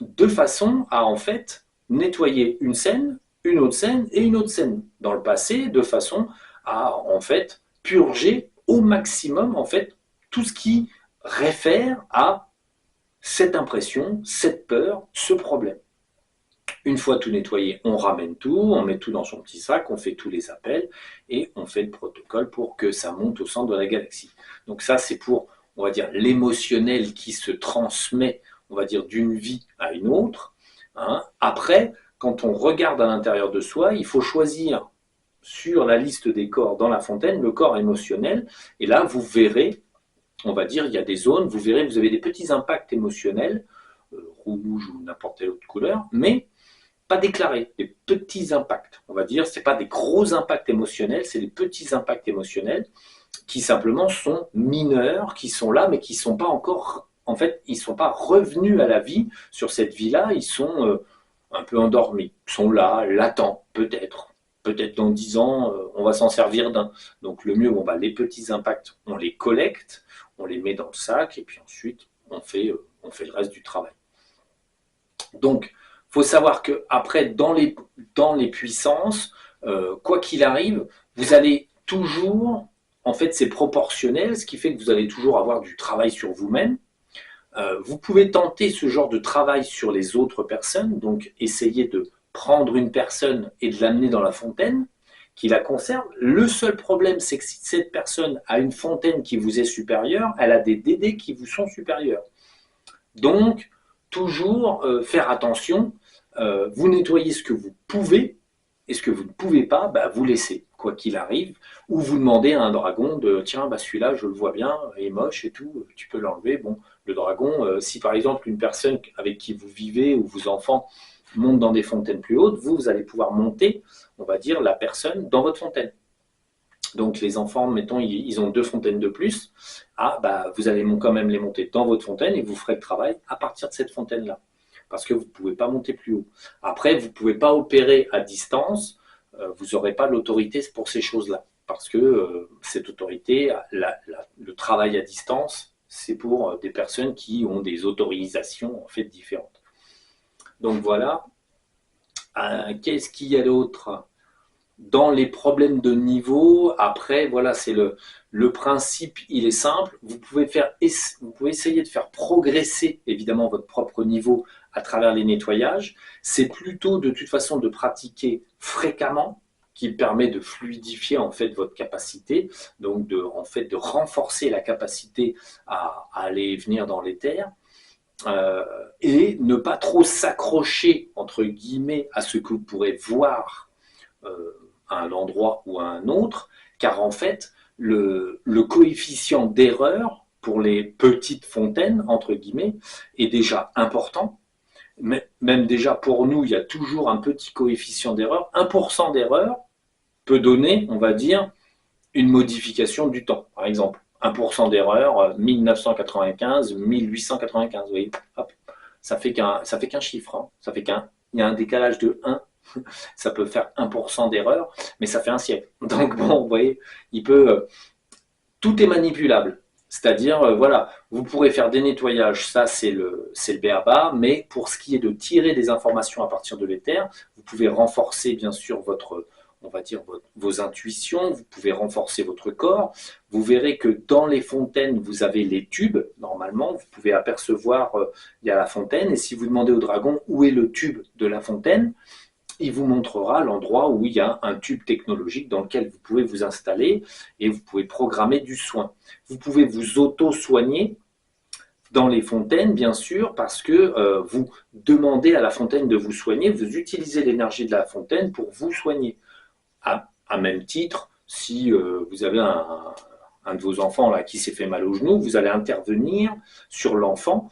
De façon à en fait nettoyer une scène, une autre scène et une autre scène dans le passé, de façon à en fait purger au maximum en fait tout ce qui réfère à cette impression, cette peur, ce problème. Une fois tout nettoyé, on ramène tout, on met tout dans son petit sac, on fait tous les appels et on fait le protocole pour que ça monte au centre de la galaxie. Donc ça, c'est pour, on va dire, l'émotionnel qui se transmet, on va dire, d'une vie à une autre. Hein. Après, quand on regarde à l'intérieur de soi, il faut choisir sur la liste des corps dans la fontaine le corps émotionnel. Et là, vous verrez, on va dire, il y a des zones, vous verrez, vous avez des petits impacts émotionnels, rouge ou n'importe quelle autre couleur, mais pas déclarés, des petits impacts. On va dire, ce n'est pas des gros impacts émotionnels, c'est des petits impacts émotionnels qui simplement sont mineurs, qui sont là, mais qui ne sont pas encore, en fait, ils ne sont pas revenus à la vie sur cette vie-là, ils sont un peu endormis, sont là, latents, peut-être. Peut-être dans 10 ans, on va s'en servir d'un. Donc le mieux, les petits impacts, on les collecte, on les met dans le sac, et puis ensuite, on fait le reste du travail. Donc, il faut savoir qu'après, dans les puissances, quoi qu'il arrive, vous allez toujours, en fait, c'est proportionnel, ce qui fait que vous allez toujours avoir du travail sur vous-même. Vous pouvez tenter ce genre de travail sur les autres personnes, donc essayer de prendre une personne et de l'amener dans la fontaine qui la concerne. Le seul problème, c'est que si cette personne a une fontaine qui vous est supérieure, elle a des dédés qui vous sont supérieurs. Donc, toujours faire attention, vous nettoyez ce que vous pouvez, et ce que vous ne pouvez pas, vous laissez, quoi qu'il arrive, ou vous demandez à un dragon de, tiens, celui-là, je le vois bien, il est moche et tout, tu peux l'enlever. Bon, le dragon, si par exemple une personne avec qui vous vivez, ou vos enfants, montent dans des fontaines plus hautes, vous allez pouvoir monter, on va dire, la personne dans votre fontaine. Donc les enfants, mettons, ils ont 2 fontaines de plus, vous allez quand même les monter dans votre fontaine et vous ferez le travail à partir de cette fontaine-là. Parce que vous ne pouvez pas monter plus haut. Après, vous ne pouvez pas opérer à distance, vous n'aurez pas l'autorité pour ces choses-là. Parce que cette autorité, le travail à distance, c'est pour des personnes qui ont des autorisations en fait différentes. Donc voilà. Qu'est-ce qu'il y a d'autre ? Dans les problèmes de niveau, après, voilà, c'est le principe, il est simple. Vous pouvez essayer de faire progresser, évidemment, votre propre niveau à travers les nettoyages. C'est plutôt, de toute façon, de pratiquer fréquemment, qui permet de fluidifier, en fait, votre capacité, donc de renforcer la capacité à aller et venir dans l'éther. Et ne pas trop s'accrocher, entre guillemets, à ce que vous pourrez voir à un endroit ou à un autre, car en fait, le coefficient d'erreur pour les petites fontaines, entre guillemets, est déjà important. Mais même déjà pour nous, il y a toujours un petit coefficient d'erreur. 1% d'erreur peut donner, on va dire, une modification du temps. Par exemple, 1% d'erreur, 1995, 1895. Vous voyez, hop, ça fait qu'un chiffre. Hein. Il y a un décalage de 1. Ça peut faire 1% d'erreur, mais ça fait un siècle. Donc bon, vous voyez, tout est manipulable. C'est-à-dire, voilà, vous pourrez faire des nettoyages, ça c'est le b.a.-ba, mais pour ce qui est de tirer des informations à partir de l'éther, vous pouvez renforcer bien sûr vos intuitions, vous pouvez renforcer votre corps. Vous verrez que dans les fontaines, vous avez les tubes, normalement, vous pouvez apercevoir, il y a la fontaine, et si vous demandez au dragon où est le tube de la fontaine, il vous montrera l'endroit où il y a un tube technologique dans lequel vous pouvez vous installer et vous pouvez programmer du soin. Vous pouvez vous auto-soigner dans les fontaines, bien sûr, parce que vous demandez à la fontaine de vous soigner, vous utilisez l'énergie de la fontaine pour vous soigner. À même titre, si vous avez un de vos enfants là, qui s'est fait mal au genou, vous allez intervenir sur l'enfant,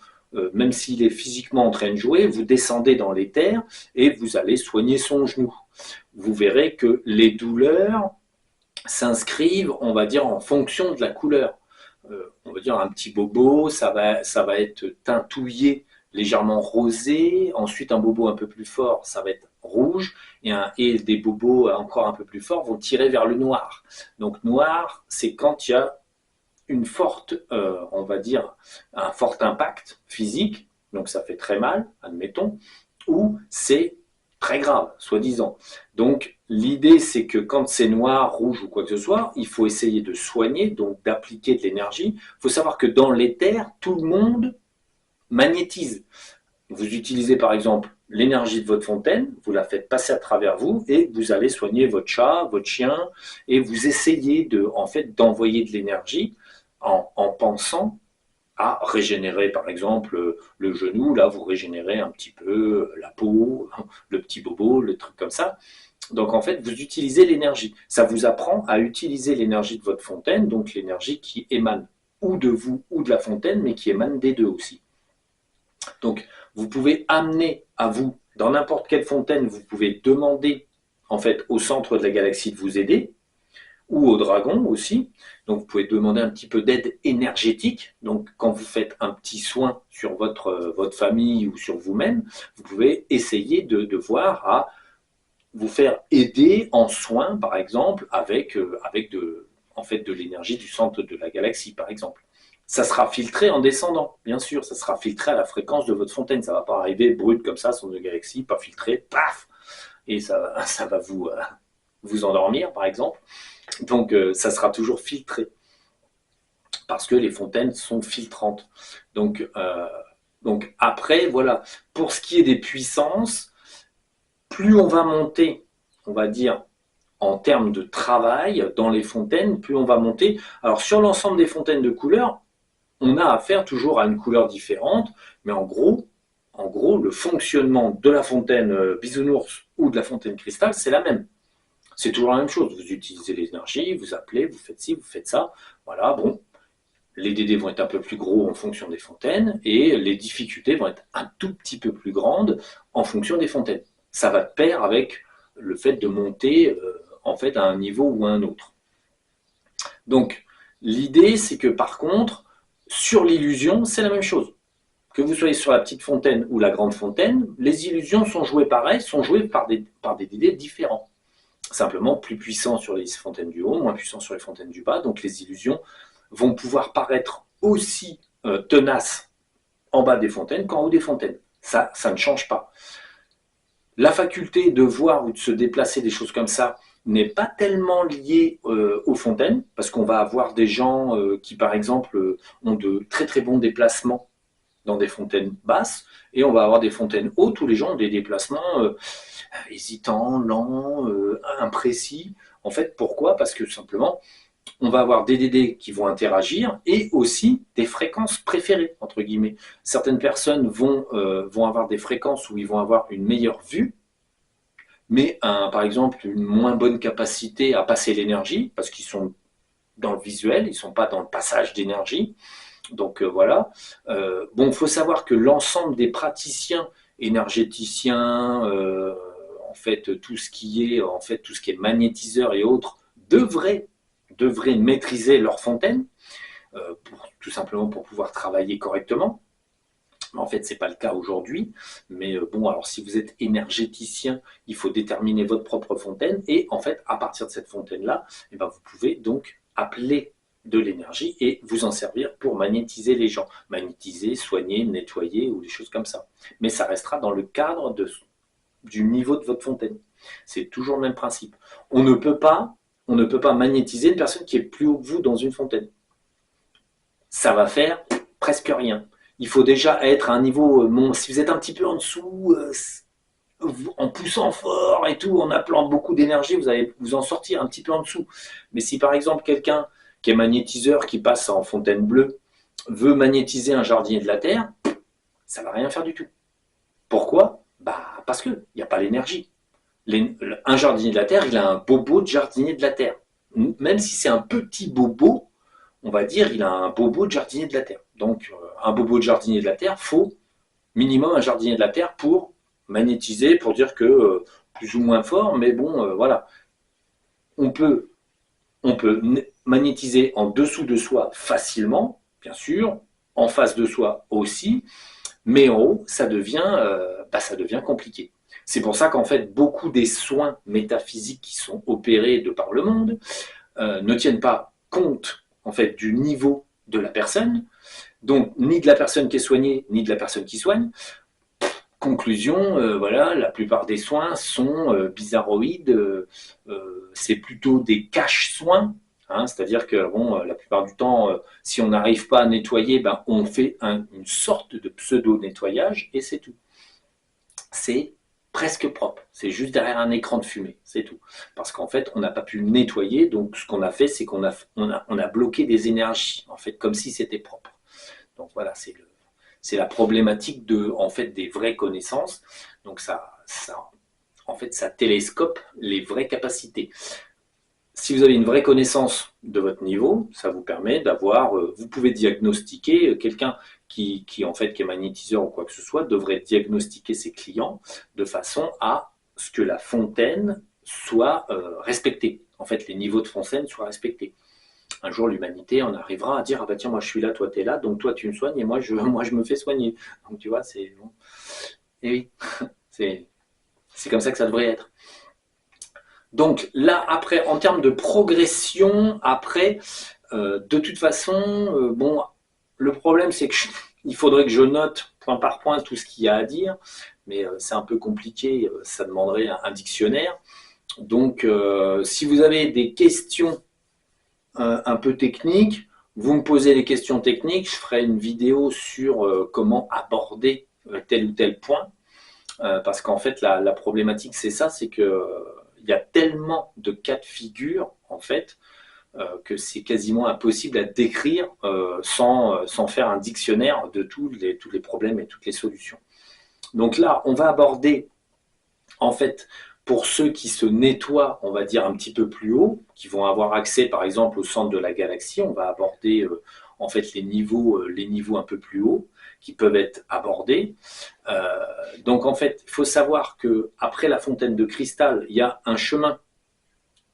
même s'il est physiquement en train de jouer, vous descendez dans l'éther et vous allez soigner son genou. Vous verrez que les douleurs s'inscrivent, on va dire, en fonction de la couleur. on va dire un petit bobo, ça va être teintouillé légèrement rosé, ensuite un bobo un peu plus fort, ça va être rouge, et des bobos encore un peu plus forts vont tirer vers le noir. Donc noir, c'est quand il y a une forte, on va dire, un fort impact physique, donc ça fait très mal, admettons, ou c'est très grave, soi-disant. Donc l'idée, c'est que quand c'est noir, rouge ou quoi que ce soit, il faut essayer de soigner, donc d'appliquer de l'énergie. Il faut savoir que dans l'éther, tout le monde magnétise. Vous utilisez par exemple l'énergie de votre fontaine, vous la faites passer à travers vous et vous allez soigner votre chat, votre chien, et vous essayez en fait, d'envoyer de l'énergie en pensant à régénérer par exemple le genou, là vous régénérez un petit peu la peau, le petit bobo, le truc comme ça. Donc en fait, vous utilisez l'énergie. Ça vous apprend à utiliser l'énergie de votre fontaine, donc l'énergie qui émane ou de vous ou de la fontaine, mais qui émane des deux aussi. Donc vous pouvez amener à vous, dans n'importe quelle fontaine, vous pouvez demander en fait au centre de la galaxie de vous aider, ou au dragon aussi. Donc vous pouvez demander un petit peu d'aide énergétique. Donc quand vous faites un petit soin sur votre famille ou sur vous-même, vous pouvez essayer de voir à vous faire aider en soins, par exemple, avec en fait, de l'énergie du centre de la galaxie, par exemple. Ça sera filtré en descendant, bien sûr, ça sera filtré à la fréquence de votre fontaine. Ça ne va pas arriver brut comme ça, sur une galaxie, pas filtré, paf, et ça va vous endormir, par exemple. Donc, ça sera toujours filtré, parce que les fontaines sont filtrantes. Donc après, voilà, pour ce qui est des puissances, plus on va monter, on va dire, en termes de travail dans les fontaines, plus on va monter. Alors sur l'ensemble des fontaines de couleurs, on a affaire toujours à une couleur différente, mais en gros, le fonctionnement de la fontaine bisounours ou de la fontaine cristal, c'est la même. C'est toujours la même chose. Vous utilisez l'énergie, vous appelez, vous faites ci, vous faites ça. Voilà, bon. Les DD vont être un peu plus gros en fonction des fontaines et les difficultés vont être un tout petit peu plus grandes en fonction des fontaines. Ça va de pair avec le fait de monter en fait à un niveau ou à un autre. Donc l'idée c'est que par contre sur l'illusion c'est la même chose. Que vous soyez sur la petite fontaine ou la grande fontaine, les illusions sont jouées pareil, sont jouées par des DD différents. Simplement plus puissants sur les fontaines du haut, moins puissants sur les fontaines du bas. Donc les illusions vont pouvoir paraître aussi tenaces en bas des fontaines qu'en haut des fontaines. Ça ne change pas. La faculté de voir ou de se déplacer, des choses comme ça, n'est pas tellement liée aux fontaines, parce qu'on va avoir des gens qui, par exemple, ont de très très bons déplacements dans des fontaines basses, et on va avoir des fontaines hautes où les gens ont des déplacements hésitants, lents, imprécis. En fait, pourquoi? Parce que simplement, on va avoir des DD qui vont interagir et aussi des fréquences préférées, entre guillemets. Certaines personnes vont avoir des fréquences où ils vont avoir une meilleure vue, mais par exemple une moins bonne capacité à passer l'énergie, parce qu'ils sont dans le visuel, ils ne sont pas dans le passage d'énergie. Donc voilà. Bon, il faut savoir que l'ensemble des praticiens énergéticiens, en fait tout ce qui est magnétiseur et autres, devraient maîtriser leur fontaine, tout simplement pour pouvoir travailler correctement. En fait, ce n'est pas le cas aujourd'hui. Mais bon, alors si vous êtes énergéticien, il faut déterminer votre propre fontaine. Et en fait, à partir de cette fontaine-là, eh ben, vous pouvez donc appeler de l'énergie et vous en servir pour magnétiser les gens. Magnétiser, soigner, nettoyer ou des choses comme ça. Mais ça restera dans le cadre du niveau de votre fontaine. C'est toujours le même principe. On ne peut pas magnétiser une personne qui est plus haut que vous dans une fontaine. Ça va faire presque rien. Il faut déjà être à un niveau, si vous êtes un petit peu en dessous, en poussant fort et tout, en appelant beaucoup d'énergie, vous allez vous en sortir un petit peu en dessous. Mais si par exemple quelqu'un qui est magnétiseur, qui passe en fontaine bleue, veut magnétiser un jardinier de la Terre, ça ne va rien faire du tout. Pourquoi? Parce qu'il n'y a pas l'énergie. Un jardinier de la Terre, il a un bobo de jardinier de la Terre. Même si c'est un petit bobo, on va dire il a un bobo de jardinier de la Terre. Donc un bobo de jardinier de la Terre, faut minimum un jardinier de la Terre pour magnétiser, pour dire que plus ou moins fort, mais bon, voilà. On peut magnétiser en dessous de soi facilement, bien sûr, en face de soi aussi, mais en haut, ça devient compliqué. C'est pour ça qu'en fait, beaucoup des soins métaphysiques qui sont opérés de par le monde ne tiennent pas compte en fait du niveau de la personne, donc ni de la personne qui est soignée, ni de la personne qui soigne. Conclusion, voilà, la plupart des soins sont bizarroïdes, c'est plutôt des cache-soins, hein, c'est-à-dire que bon, la plupart du temps, si on n'arrive pas à nettoyer, ben, on fait une sorte de pseudo-nettoyage et c'est tout. C'est presque propre, c'est juste derrière un écran de fumée, c'est tout. Parce qu'en fait, on n'a pas pu nettoyer, donc ce qu'on a fait, c'est qu'on a bloqué des énergies, en fait, comme si c'était propre. Donc voilà, c'est la problématique en fait, des vraies connaissances. Donc en fait, ça télescope les vraies capacités. Si vous avez une vraie connaissance de votre niveau, ça vous permet d'avoir, vous pouvez diagnostiquer quelqu'un en fait, qui est magnétiseur ou quoi que ce soit, devrait diagnostiquer ses clients de façon à ce que la fontaine soit respectée. En fait, les niveaux de fontaine soient respectés. Un jour, l'humanité en arrivera à dire, ah bah tiens, moi je suis là, toi tu es là, donc toi tu me soignes et moi je me fais soigner. Donc tu vois, c'est bon. Et oui, c'est comme ça que ça devrait être. Donc là, après, en termes de progression, après, de toute façon, bon, le problème c'est qu'il faudrait que je note point par point tout ce qu'il y a à dire, mais c'est un peu compliqué, ça demanderait un dictionnaire. Donc, si vous avez des questions un peu techniques, vous me posez les questions techniques, je ferai une vidéo sur comment aborder tel ou tel point, parce qu'en fait, la problématique, c'est ça, c'est que il y a tellement de cas de figure, en fait, que c'est quasiment impossible à décrire sans faire un dictionnaire de tous les problèmes et toutes les solutions. Donc là, on va aborder, en fait, pour ceux qui se nettoient, on va dire un petit peu plus haut, qui vont avoir accès, par exemple, au centre de la galaxie, on va aborder en fait les niveaux un peu plus hauts qui peuvent être abordés. Donc en fait, il faut savoir que après la fontaine de cristal, il y a un chemin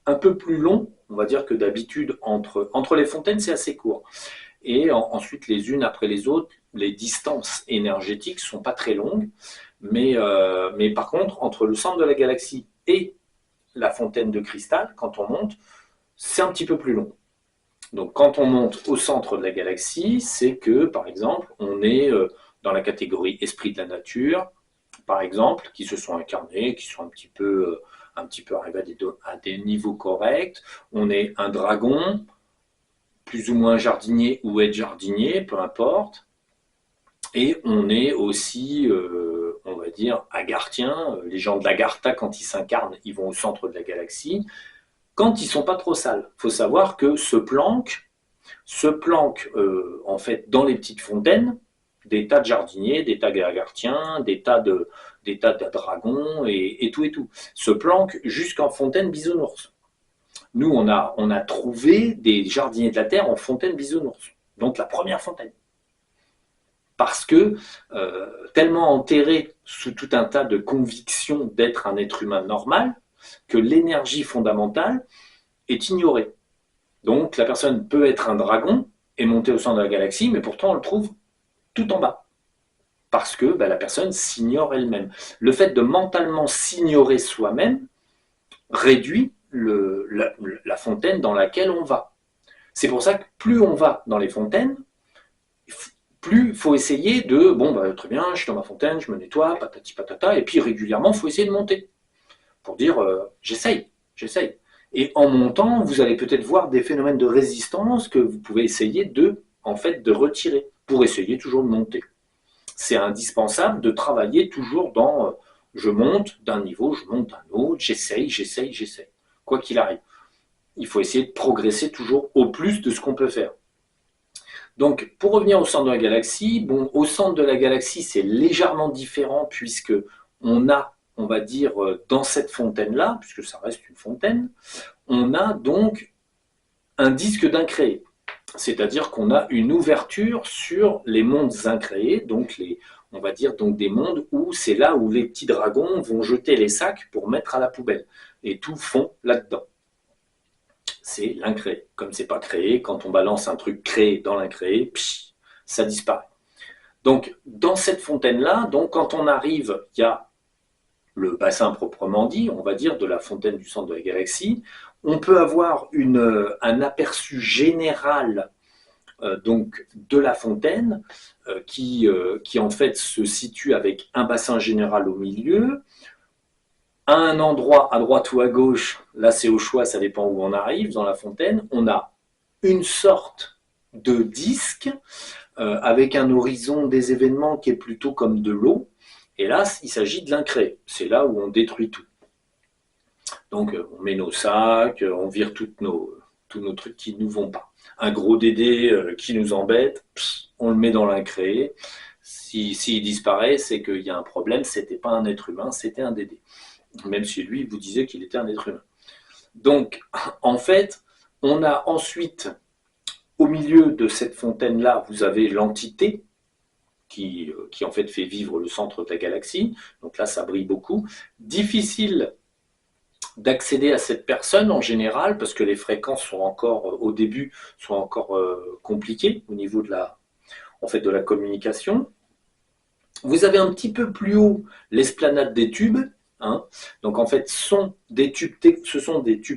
un peu plus long, on va dire que d'habitude, entre les fontaines, c'est assez court. Et ensuite, les unes après les autres, les distances énergétiques ne sont pas très longues, mais par contre, entre le centre de la galaxie et la fontaine de cristal, quand on monte, c'est un petit peu plus long. Donc quand on monte au centre de la galaxie, c'est que, par exemple, on est dans la catégorie esprit de la nature, par exemple, qui se sont incarnés, qui sont un petit peu arrivés à des niveaux corrects. On est un dragon, plus ou moins jardinier ou être jardinier, peu importe. Et on est aussi, on va dire, agarthien. Les gens de l'Agartha, quand ils s'incarnent, ils vont au centre de la galaxie. Quand ils sont pas trop sales, il faut savoir que se planquent en fait dans les petites fontaines des tas de jardiniers, des tas d'agarthiens, des tas de dragons et tout et tout. Se planquent jusqu'en fontaine bisounours. Nous, on a trouvé des jardiniers de la Terre en fontaine bisounours. Donc la première fontaine. Parce que tellement enterré sous tout un tas de convictions d'être un être humain normal, que l'énergie fondamentale est ignorée. Donc la personne peut être un dragon et monter au centre de la galaxie, mais pourtant on le trouve tout en bas. Parce que la personne s'ignore elle-même. Le fait de mentalement s'ignorer soi-même réduit la fontaine dans laquelle on va. C'est pour ça que plus on va dans les fontaines, plus il faut essayer de, très bien, je suis dans ma fontaine, je me nettoie, patati patata, et puis régulièrement, il faut essayer de monter. Pour dire, j'essaye. Et en montant, vous allez peut-être voir des phénomènes de résistance que vous pouvez essayer de retirer, pour essayer toujours de monter. C'est indispensable de travailler toujours dans je monte d'un niveau, je monte d'un autre, j'essaye. Quoi qu'il arrive. Il faut essayer de progresser toujours au plus de ce qu'on peut faire. Donc, pour revenir au centre de la galaxie, au centre de la galaxie, c'est légèrement différent puisque on va dire, dans cette fontaine-là, puisque ça reste une fontaine, on a donc un disque d'incréé. C'est-à-dire qu'on a une ouverture sur les mondes incréés, donc on va dire donc des mondes où c'est là où les petits dragons vont jeter les sacs pour mettre à la poubelle. Et tout fond là-dedans. c'est l'incréé. Comme c'est pas créé, quand on balance un truc créé dans l'incréé, ça disparaît. Donc, dans cette fontaine-là, donc quand on arrive, il y a le bassin proprement dit, on va dire, de la fontaine du centre de la galaxie. On peut avoir un aperçu général donc de la fontaine qui en fait se situe avec un bassin général au milieu. À un endroit, à droite ou à gauche, là c'est au choix, ça dépend où on arrive, dans la fontaine, on a une sorte de disque avec un horizon des événements qui est plutôt comme de l'eau. Et là, il s'agit de l'incréé. C'est là où on détruit tout. Donc, on met nos sacs, on vire tous nos trucs qui ne nous vont pas. Un gros Dédé qui nous embête, on le met dans l'incréé. S'il disparaît, c'est qu'il y a un problème. C'était pas un être humain, c'était un Dédé. Même si lui, il vous disait qu'il était un être humain. Donc, en fait, on a ensuite, au milieu de cette fontaine-là, vous avez l'entité, qui en fait fait vivre le centre de la galaxie. Donc là, ça brille beaucoup. Difficile d'accéder à cette personne en général, parce que les fréquences sont encore, au début, sont encore compliquées au niveau de de la communication. Vous avez un petit peu plus haut l'esplanade des tubes. Hein. Donc en fait, ce sont des tubes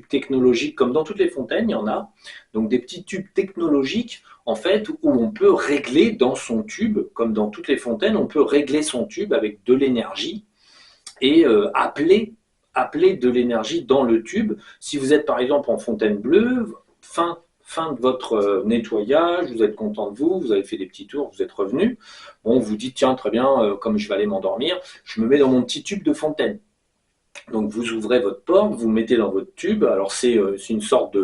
technologiques, comme dans toutes les fontaines, il y en a. Donc des petits tubes technologiques, en fait, où on peut régler dans son tube, comme dans toutes les fontaines, on peut régler son tube avec de l'énergie et appeler de l'énergie dans le tube. Si vous êtes par exemple en fontaine bleue, fin de votre nettoyage, vous êtes content de vous, vous avez fait des petits tours, vous êtes revenu, bon, vous dites tiens très bien, comme je vais aller m'endormir, je me mets dans mon petit tube de fontaine. Donc vous ouvrez votre porte, vous mettez dans votre tube, alors c'est une sorte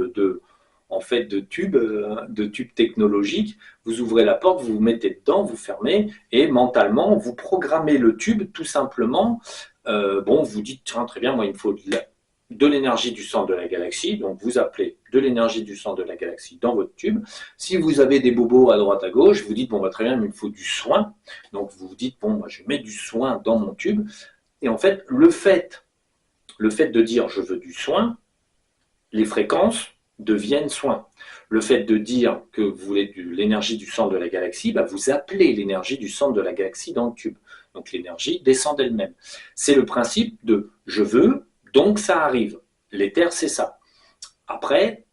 en fait de tube technologique, vous ouvrez la porte, vous vous mettez dedans, vous fermez, et mentalement, vous programmez le tube tout simplement. Bon, vous dites, tiens, très bien, moi, il me faut de l'énergie du centre de la galaxie, donc vous appelez de l'énergie du centre de la galaxie dans votre tube. Si vous avez des bobos à droite, à gauche, vous dites, bon, bah, très bien, il me faut du soin, donc vous vous dites, bon, moi, je mets du soin dans mon tube, et en fait, le fait de dire, je veux du soin, les fréquences deviennent soins. Le fait de dire que vous voulez de l'énergie du centre de la galaxie, bah vous appelez l'énergie du centre de la galaxie dans le tube. Donc l'énergie descend d'elle-même. C'est le principe de je veux, donc ça arrive. L'éther, c'est ça. Après,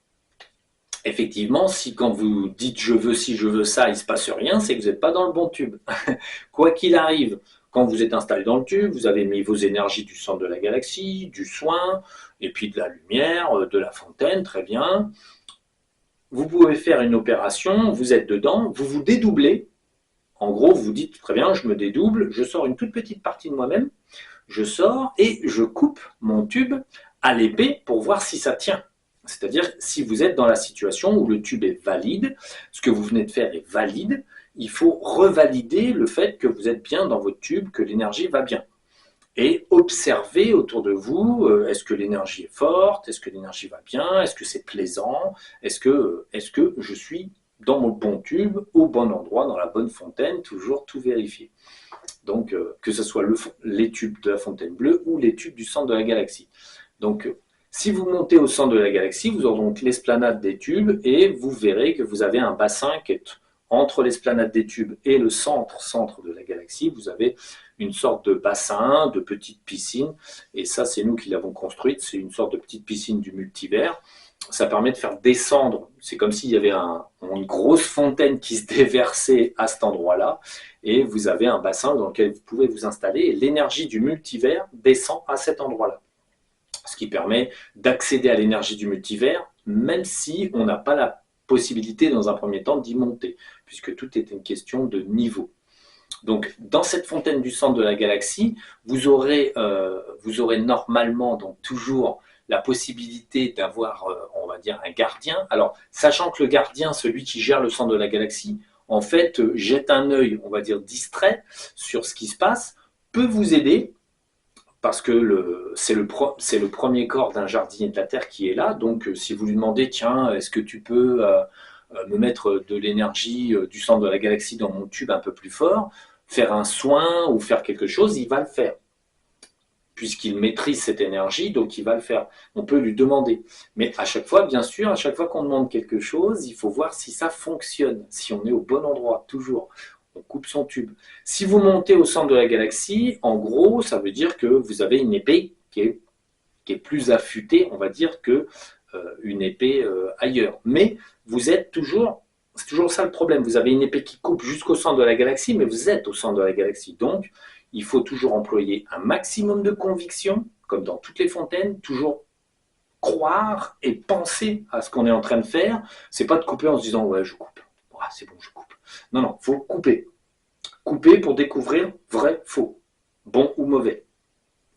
effectivement, si quand vous dites je veux ci, je veux ça, il ne se passe rien, c'est que vous n'êtes pas dans le bon tube. Quoi qu'il arrive, quand vous êtes installé dans le tube, vous avez mis vos énergies du centre de la galaxie, du soin, et puis de la lumière, de la fontaine, très bien. Vous pouvez faire une opération, vous êtes dedans, vous vous dédoublez. En gros, vous dites, très bien, je me dédouble, je sors une toute petite partie de moi-même, je sors et je coupe mon tube à l'épée pour voir si ça tient. C'est-à-dire, si vous êtes dans la situation où le tube est valide, ce que vous venez de faire est valide, il faut revalider le fait que vous êtes bien dans votre tube, que l'énergie va bien. Et observer autour de vous, est-ce que l'énergie est forte, est-ce que l'énergie va bien, est-ce que c'est plaisant, est-ce que je suis dans mon bon tube, au bon endroit, dans la bonne fontaine, toujours tout vérifier. Donc, que ce soit les tubes de la fontaine bleue ou les tubes du centre de la galaxie. Donc, si vous montez au centre de la galaxie, vous aurez donc l'esplanade des tubes et vous verrez que vous avez un bassin qui est entre l'esplanade des tubes et le centre de la galaxie. Vous avez une sorte de bassin, de petite piscine, et ça, c'est nous qui l'avons construite. C'est une sorte de petite piscine du multivers. Ça permet de faire descendre, c'est comme s'il y avait une grosse fontaine qui se déversait à cet endroit-là, et vous avez un bassin dans lequel vous pouvez vous installer, et l'énergie du multivers descend à cet endroit-là. Ce qui permet d'accéder à l'énergie du multivers, même si on n'a pas la possibilité dans un premier temps d'y monter, puisque tout est une question de niveau. Donc, dans cette fontaine du centre de la galaxie, vous aurez normalement donc toujours la possibilité d'avoir, on va dire, un gardien. Alors, sachant que le gardien, celui qui gère le centre de la galaxie, en fait, jette un œil, on va dire, distrait sur ce qui se passe, peut vous aider, parce que c'est le premier corps d'un jardinier de la Terre qui est là. Donc, si vous lui demandez, tiens, est-ce que tu peux me mettre de l'énergie du centre de la galaxie dans mon tube un peu plus fort, faire un soin ou faire quelque chose, il va le faire. puisqu'il maîtrise cette énergie, donc il va le faire. On peut lui demander. Mais à chaque fois, bien sûr, à chaque fois qu'on demande quelque chose, il faut voir si ça fonctionne, si on est au bon endroit, toujours. On coupe son tube. Si vous montez au centre de la galaxie, en gros, ça veut dire que vous avez une épée qui est plus affûtée, on va dire, que une épée ailleurs. Mais vous êtes toujours, c'est toujours ça le problème, vous avez une épée qui coupe jusqu'au centre de la galaxie, mais vous êtes au centre de la galaxie. Donc, il faut toujours employer un maximum de conviction, comme dans toutes les fontaines, toujours croire et penser à ce qu'on est en train de faire. C'est pas de couper en se disant ouais je coupe, ah, c'est bon je coupe. Non non, faut couper. Couper pour découvrir vrai, faux, bon ou mauvais.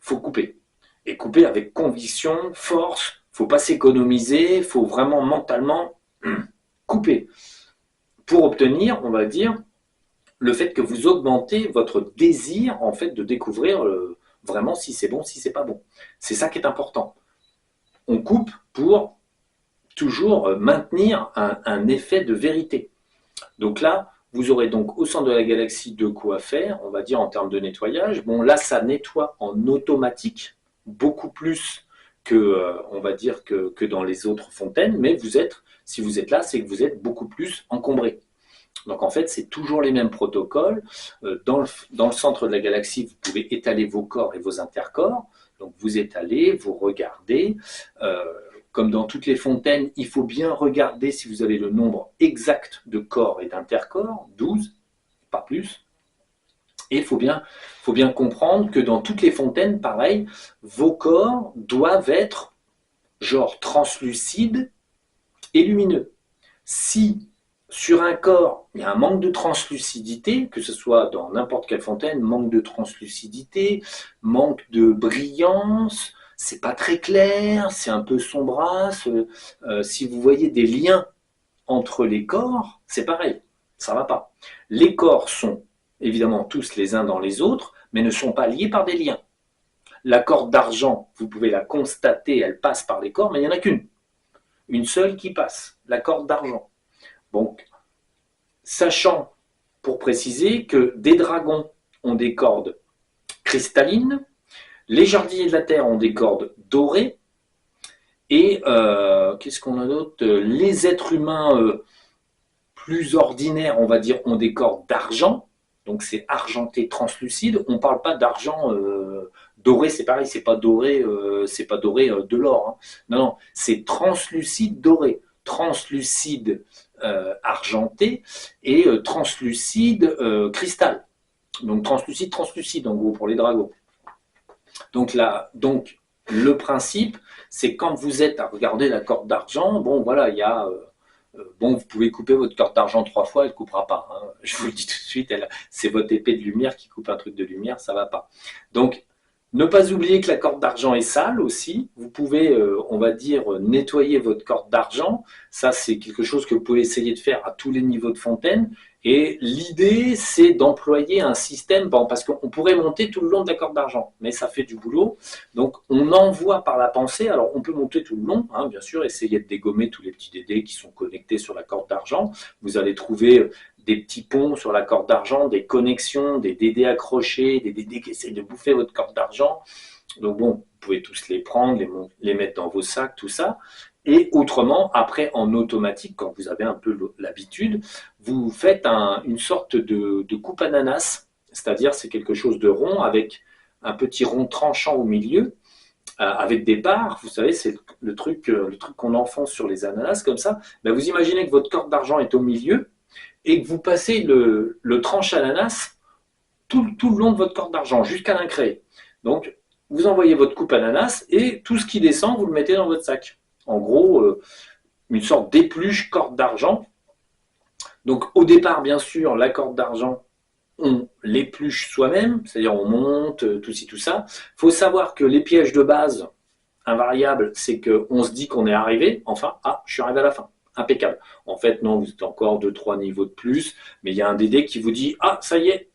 Faut couper. Et couper avec conviction, force. Faut pas s'économiser. Faut vraiment mentalement couper pour obtenir, on va dire, le fait que vous augmentez votre désir en fait de découvrir vraiment si c'est bon, si c'est pas bon. C'est ça qui est important. On coupe pour toujours maintenir un effet de vérité. Donc là, vous aurez donc au centre de la galaxie de quoi faire, on va dire en termes de nettoyage. Bon, là, ça nettoie en automatique, beaucoup plus que, on va dire, que dans les autres fontaines, mais vous êtes, si vous êtes là, c'est que vous êtes beaucoup plus encombré. Donc en fait, c'est toujours les mêmes protocoles. Dans le centre de la galaxie, vous pouvez étaler vos corps et vos intercorps. Donc vous étalez, vous regardez. Comme dans toutes les fontaines, il faut bien regarder si vous avez le nombre exact de corps et d'intercorps, 12, pas plus. Et il faut bien comprendre que dans toutes les fontaines, pareil, vos corps doivent être genre translucides et lumineux. Si sur un corps, il y a un manque de translucidité, que ce soit dans n'importe quelle fontaine, manque de translucidité, manque de brillance, c'est pas très clair, c'est un peu sombrasse. Si vous voyez des liens entre les corps, c'est pareil, ça va pas. Les corps sont évidemment tous les uns dans les autres, mais ne sont pas liés par des liens. La corde d'argent, vous pouvez la constater, elle passe par les corps, mais il n'y en a qu'une. Une seule qui passe, la corde d'argent. Donc, sachant, pour préciser, que des dragons ont des cordes cristallines, les jardiniers de la Terre ont des cordes dorées, et qu'est-ce qu'on a d'autre? Les êtres humains plus ordinaires, on va dire, ont des cordes d'argent, donc c'est argenté translucide. On ne parle pas d'argent doré, c'est pareil, c'est pas doré de l'or. Hein. Non, non, c'est translucide doré, translucide argenté et translucide cristal. Donc translucide en gros pour les dragons. Donc le principe, c'est quand vous êtes à regarder la corde d'argent, bon voilà, il y a bon, vous pouvez couper votre corde d'argent 3 fois, elle ne coupera pas. Hein. Je vous le dis tout de suite, c'est votre épée de lumière qui coupe un truc de lumière, ça ne va pas. Donc, ne pas oublier que la corde d'argent est sale aussi. Vous pouvez, on va dire, nettoyer votre corde d'argent. Ça, c'est quelque chose que vous pouvez essayer de faire à tous les niveaux de fontaine. Et l'idée, c'est d'employer un système, bon, parce qu'on pourrait monter tout le long de la corde d'argent, mais ça fait du boulot. Donc, on envoie par la pensée. Alors, on peut monter tout le long, hein, bien sûr, essayer de dégommer tous les petits dédés qui sont connectés sur la corde d'argent. Vous allez trouver des petits ponts sur la corde d'argent, des connexions, des dédés accrochés, des dédés qui essaient de bouffer votre corde d'argent. Donc bon, vous pouvez tous les prendre, les mettre dans vos sacs, tout ça. Et autrement, après, en automatique, quand vous avez un peu l'habitude, vous faites une sorte de coupe ananas, c'est-à-dire c'est quelque chose de rond avec un petit rond tranchant au milieu, avec des barres, vous savez, c'est le truc qu'on enfonce sur les ananas comme ça. Ben, vous imaginez que votre corde d'argent est au milieu, et que vous passez le tranche ananas tout le long de votre corde d'argent, jusqu'à l'incréé. Donc, vous envoyez votre coupe ananas et tout ce qui descend, vous le mettez dans votre sac. En gros, une sorte d'épluche corde d'argent. Donc, au départ, bien sûr, la corde d'argent, on l'épluche soi-même, c'est-à-dire on monte, tout ci, tout ça. Il faut savoir que les pièges de base invariables, c'est qu'on se dit qu'on est arrivé, enfin, je suis arrivé à la fin. Impeccable. En fait, non, vous êtes encore 2-3 niveaux de plus, mais il y a un dédé qui vous dit « Ah, ça y est,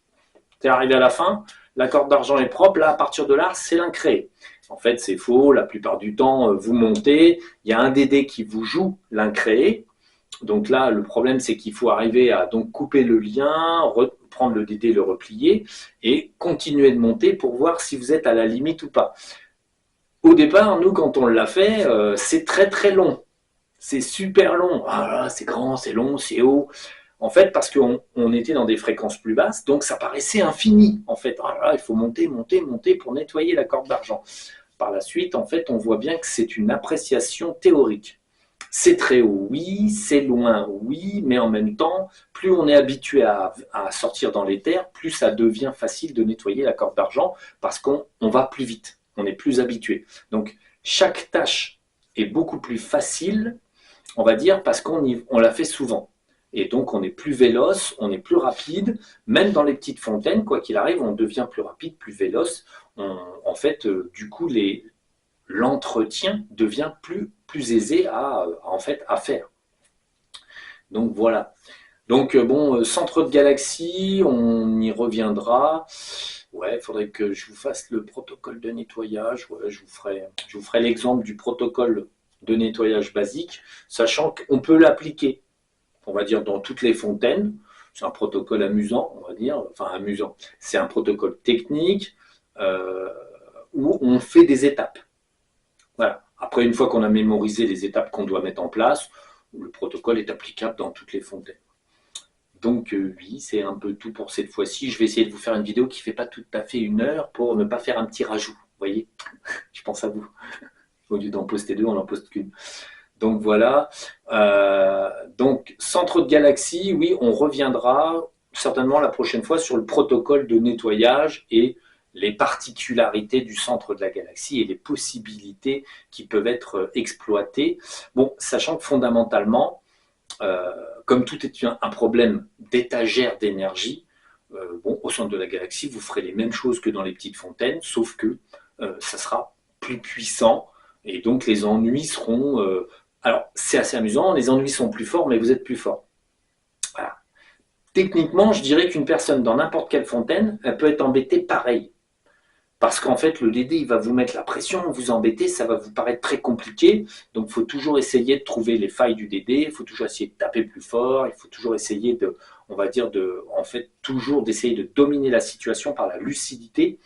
tu es arrivé à la fin, la corde d'argent est propre, là, à partir de là, c'est l'incréé. » En fait, c'est faux, la plupart du temps, vous montez, il y a un dédé qui vous joue l'incréé. Donc là, le problème, c'est qu'il faut arriver à donc couper le lien, prendre le DD, le replier et continuer de monter pour voir si vous êtes à la limite ou pas. Au départ, nous, quand on l'a fait, c'est très très long. C'est super long. Ah, c'est grand, c'est long, c'est haut. En fait, parce qu'on était dans des fréquences plus basses, donc ça paraissait infini. En fait, ah là, il faut monter, monter, monter pour nettoyer la corde d'argent. Par la suite, en fait, on voit bien que c'est une appréciation théorique. C'est très haut, oui, c'est loin, oui, mais en même temps, plus on est habitué à sortir dans les terres, plus ça devient facile de nettoyer la corde d'argent parce qu'on va plus vite, on est plus habitué. Donc, chaque tâche est beaucoup plus facile, on va dire, parce on la fait souvent. Et donc, on est plus véloce, on est plus rapide, même dans les petites fontaines, quoi qu'il arrive, on devient plus rapide, plus véloce. En fait, du coup, l'entretien devient plus aisé en fait, à faire. Donc voilà. Donc bon, centre de galaxie, on y reviendra. Ouais, il faudrait que je vous fasse le protocole de nettoyage. Ouais, je vous ferai l'exemple du protocole de nettoyage basique, sachant qu'on peut l'appliquer, on va dire, dans toutes les fontaines. C'est un protocole amusant, on va dire. Enfin, amusant. C'est un protocole technique où on fait des étapes. Voilà. Après, une fois qu'on a mémorisé les étapes qu'on doit mettre en place, le protocole est applicable dans toutes les fontaines. Donc oui, c'est un peu tout pour cette fois-ci. Je vais essayer de vous faire une vidéo qui ne fait pas tout à fait 1 heure pour ne pas faire un petit rajout. Vous voyez, je pense à vous. Au lieu d'en poster 2, on n'en poste qu'1. Donc voilà. Donc centre de galaxie, oui, on reviendra certainement la prochaine fois sur le protocole de nettoyage et les particularités du centre de la galaxie et les possibilités qui peuvent être exploitées. Bon, sachant que fondamentalement, comme tout est un problème d'étagère d'énergie, bon, au centre de la galaxie, vous ferez les mêmes choses que dans les petites fontaines, sauf que ça sera plus puissant et donc les ennuis seront... alors, c'est assez amusant, les ennuis sont plus forts, mais vous êtes plus fort. Voilà. Techniquement, je dirais qu'une personne dans n'importe quelle fontaine, elle peut être embêtée pareil. Parce qu'en fait, le DD, il va vous mettre la pression, vous embêter, ça va vous paraître très compliqué. Donc, il faut toujours essayer de trouver les failles du DD, il faut toujours essayer de taper plus fort, il faut toujours essayer de, on va dire, en fait, toujours d'essayer de dominer la situation par la lucidité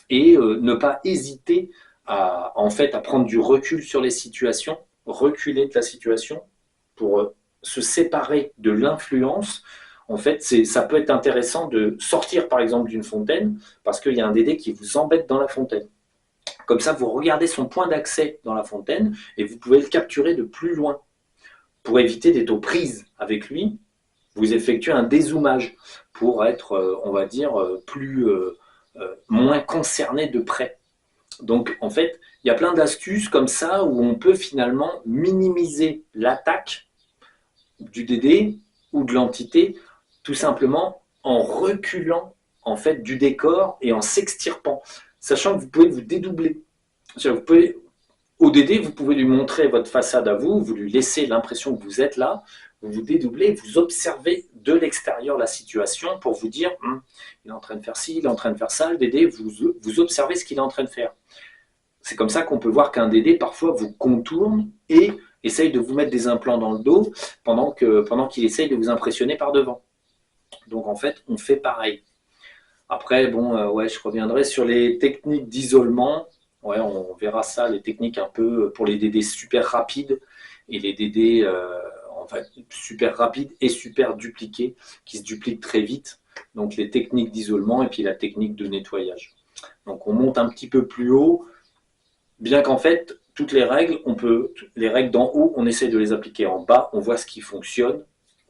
et ne pas hésiter en fait, à prendre du recul sur les situations, reculer de la situation pour se séparer de l'influence. En fait, ça peut être intéressant de sortir par exemple d'une fontaine parce qu'il y a un DD qui vous embête dans la fontaine. Comme ça, vous regardez son point d'accès dans la fontaine et vous pouvez le capturer de plus loin. Pour éviter d'être aux prises avec lui, vous effectuez un dézoomage pour être, on va dire, moins concerné de près. Donc, en fait, il y a plein d'astuces comme ça où on peut finalement minimiser l'attaque du DD ou de l'entité tout simplement en reculant en fait du décor et en s'extirpant, sachant que vous pouvez vous dédoubler. Vous pouvez, au DD, vous pouvez lui montrer votre façade à vous, vous lui laissez l'impression que vous êtes là, vous vous dédoublez, vous observez de l'extérieur la situation pour vous dire il est en train de faire ci, il est en train de faire ça, le DD, vous observez ce qu'il est en train de faire. C'est comme ça qu'on peut voir qu'un DD parfois vous contourne et essaye de vous mettre des implants dans le dos pendant qu'il essaye de vous impressionner par devant. Donc en fait, on fait pareil. Après, bon, ouais, je reviendrai sur les techniques d'isolement. Ouais, on verra ça, les techniques un peu pour les DD super rapides et les DD en fait, super rapides et super dupliqués, qui se dupliquent très vite. Donc les techniques d'isolement et puis la technique de nettoyage. Donc on monte un petit peu plus haut, bien qu'en fait, toutes les règles, les règles d'en haut, on essaie de les appliquer en bas, on voit ce qui fonctionne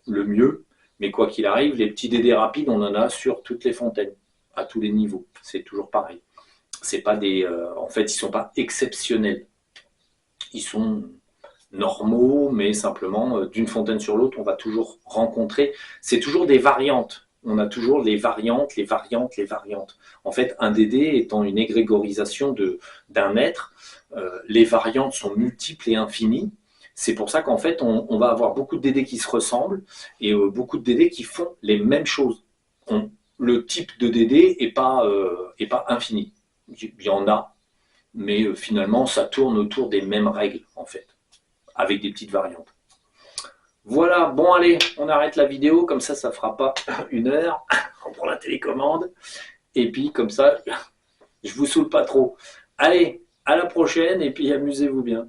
le mieux. Mais quoi qu'il arrive, les petits DD rapides, on en a sur toutes les fontaines, à tous les niveaux. C'est toujours pareil. C'est pas en fait, ils sont pas exceptionnels. Ils sont normaux, mais simplement, d'une fontaine sur l'autre, on va toujours rencontrer. C'est toujours des variantes. On a toujours les variantes, les variantes, les variantes. En fait, un DD étant une égrégorisation d'un être, les variantes sont multiples et infinies. C'est pour ça qu'en fait, on va avoir beaucoup de DD qui se ressemblent et beaucoup de DD qui font les mêmes choses. Le type de DD n'est pas infini. Il y en a, mais finalement, ça tourne autour des mêmes règles, en fait, avec des petites variantes. Voilà, bon allez, on arrête la vidéo, comme ça ne fera pas 1 heure. reprends la télécommande. Et puis, comme ça, je vous saoule pas trop. Allez, à la prochaine et puis amusez-vous bien.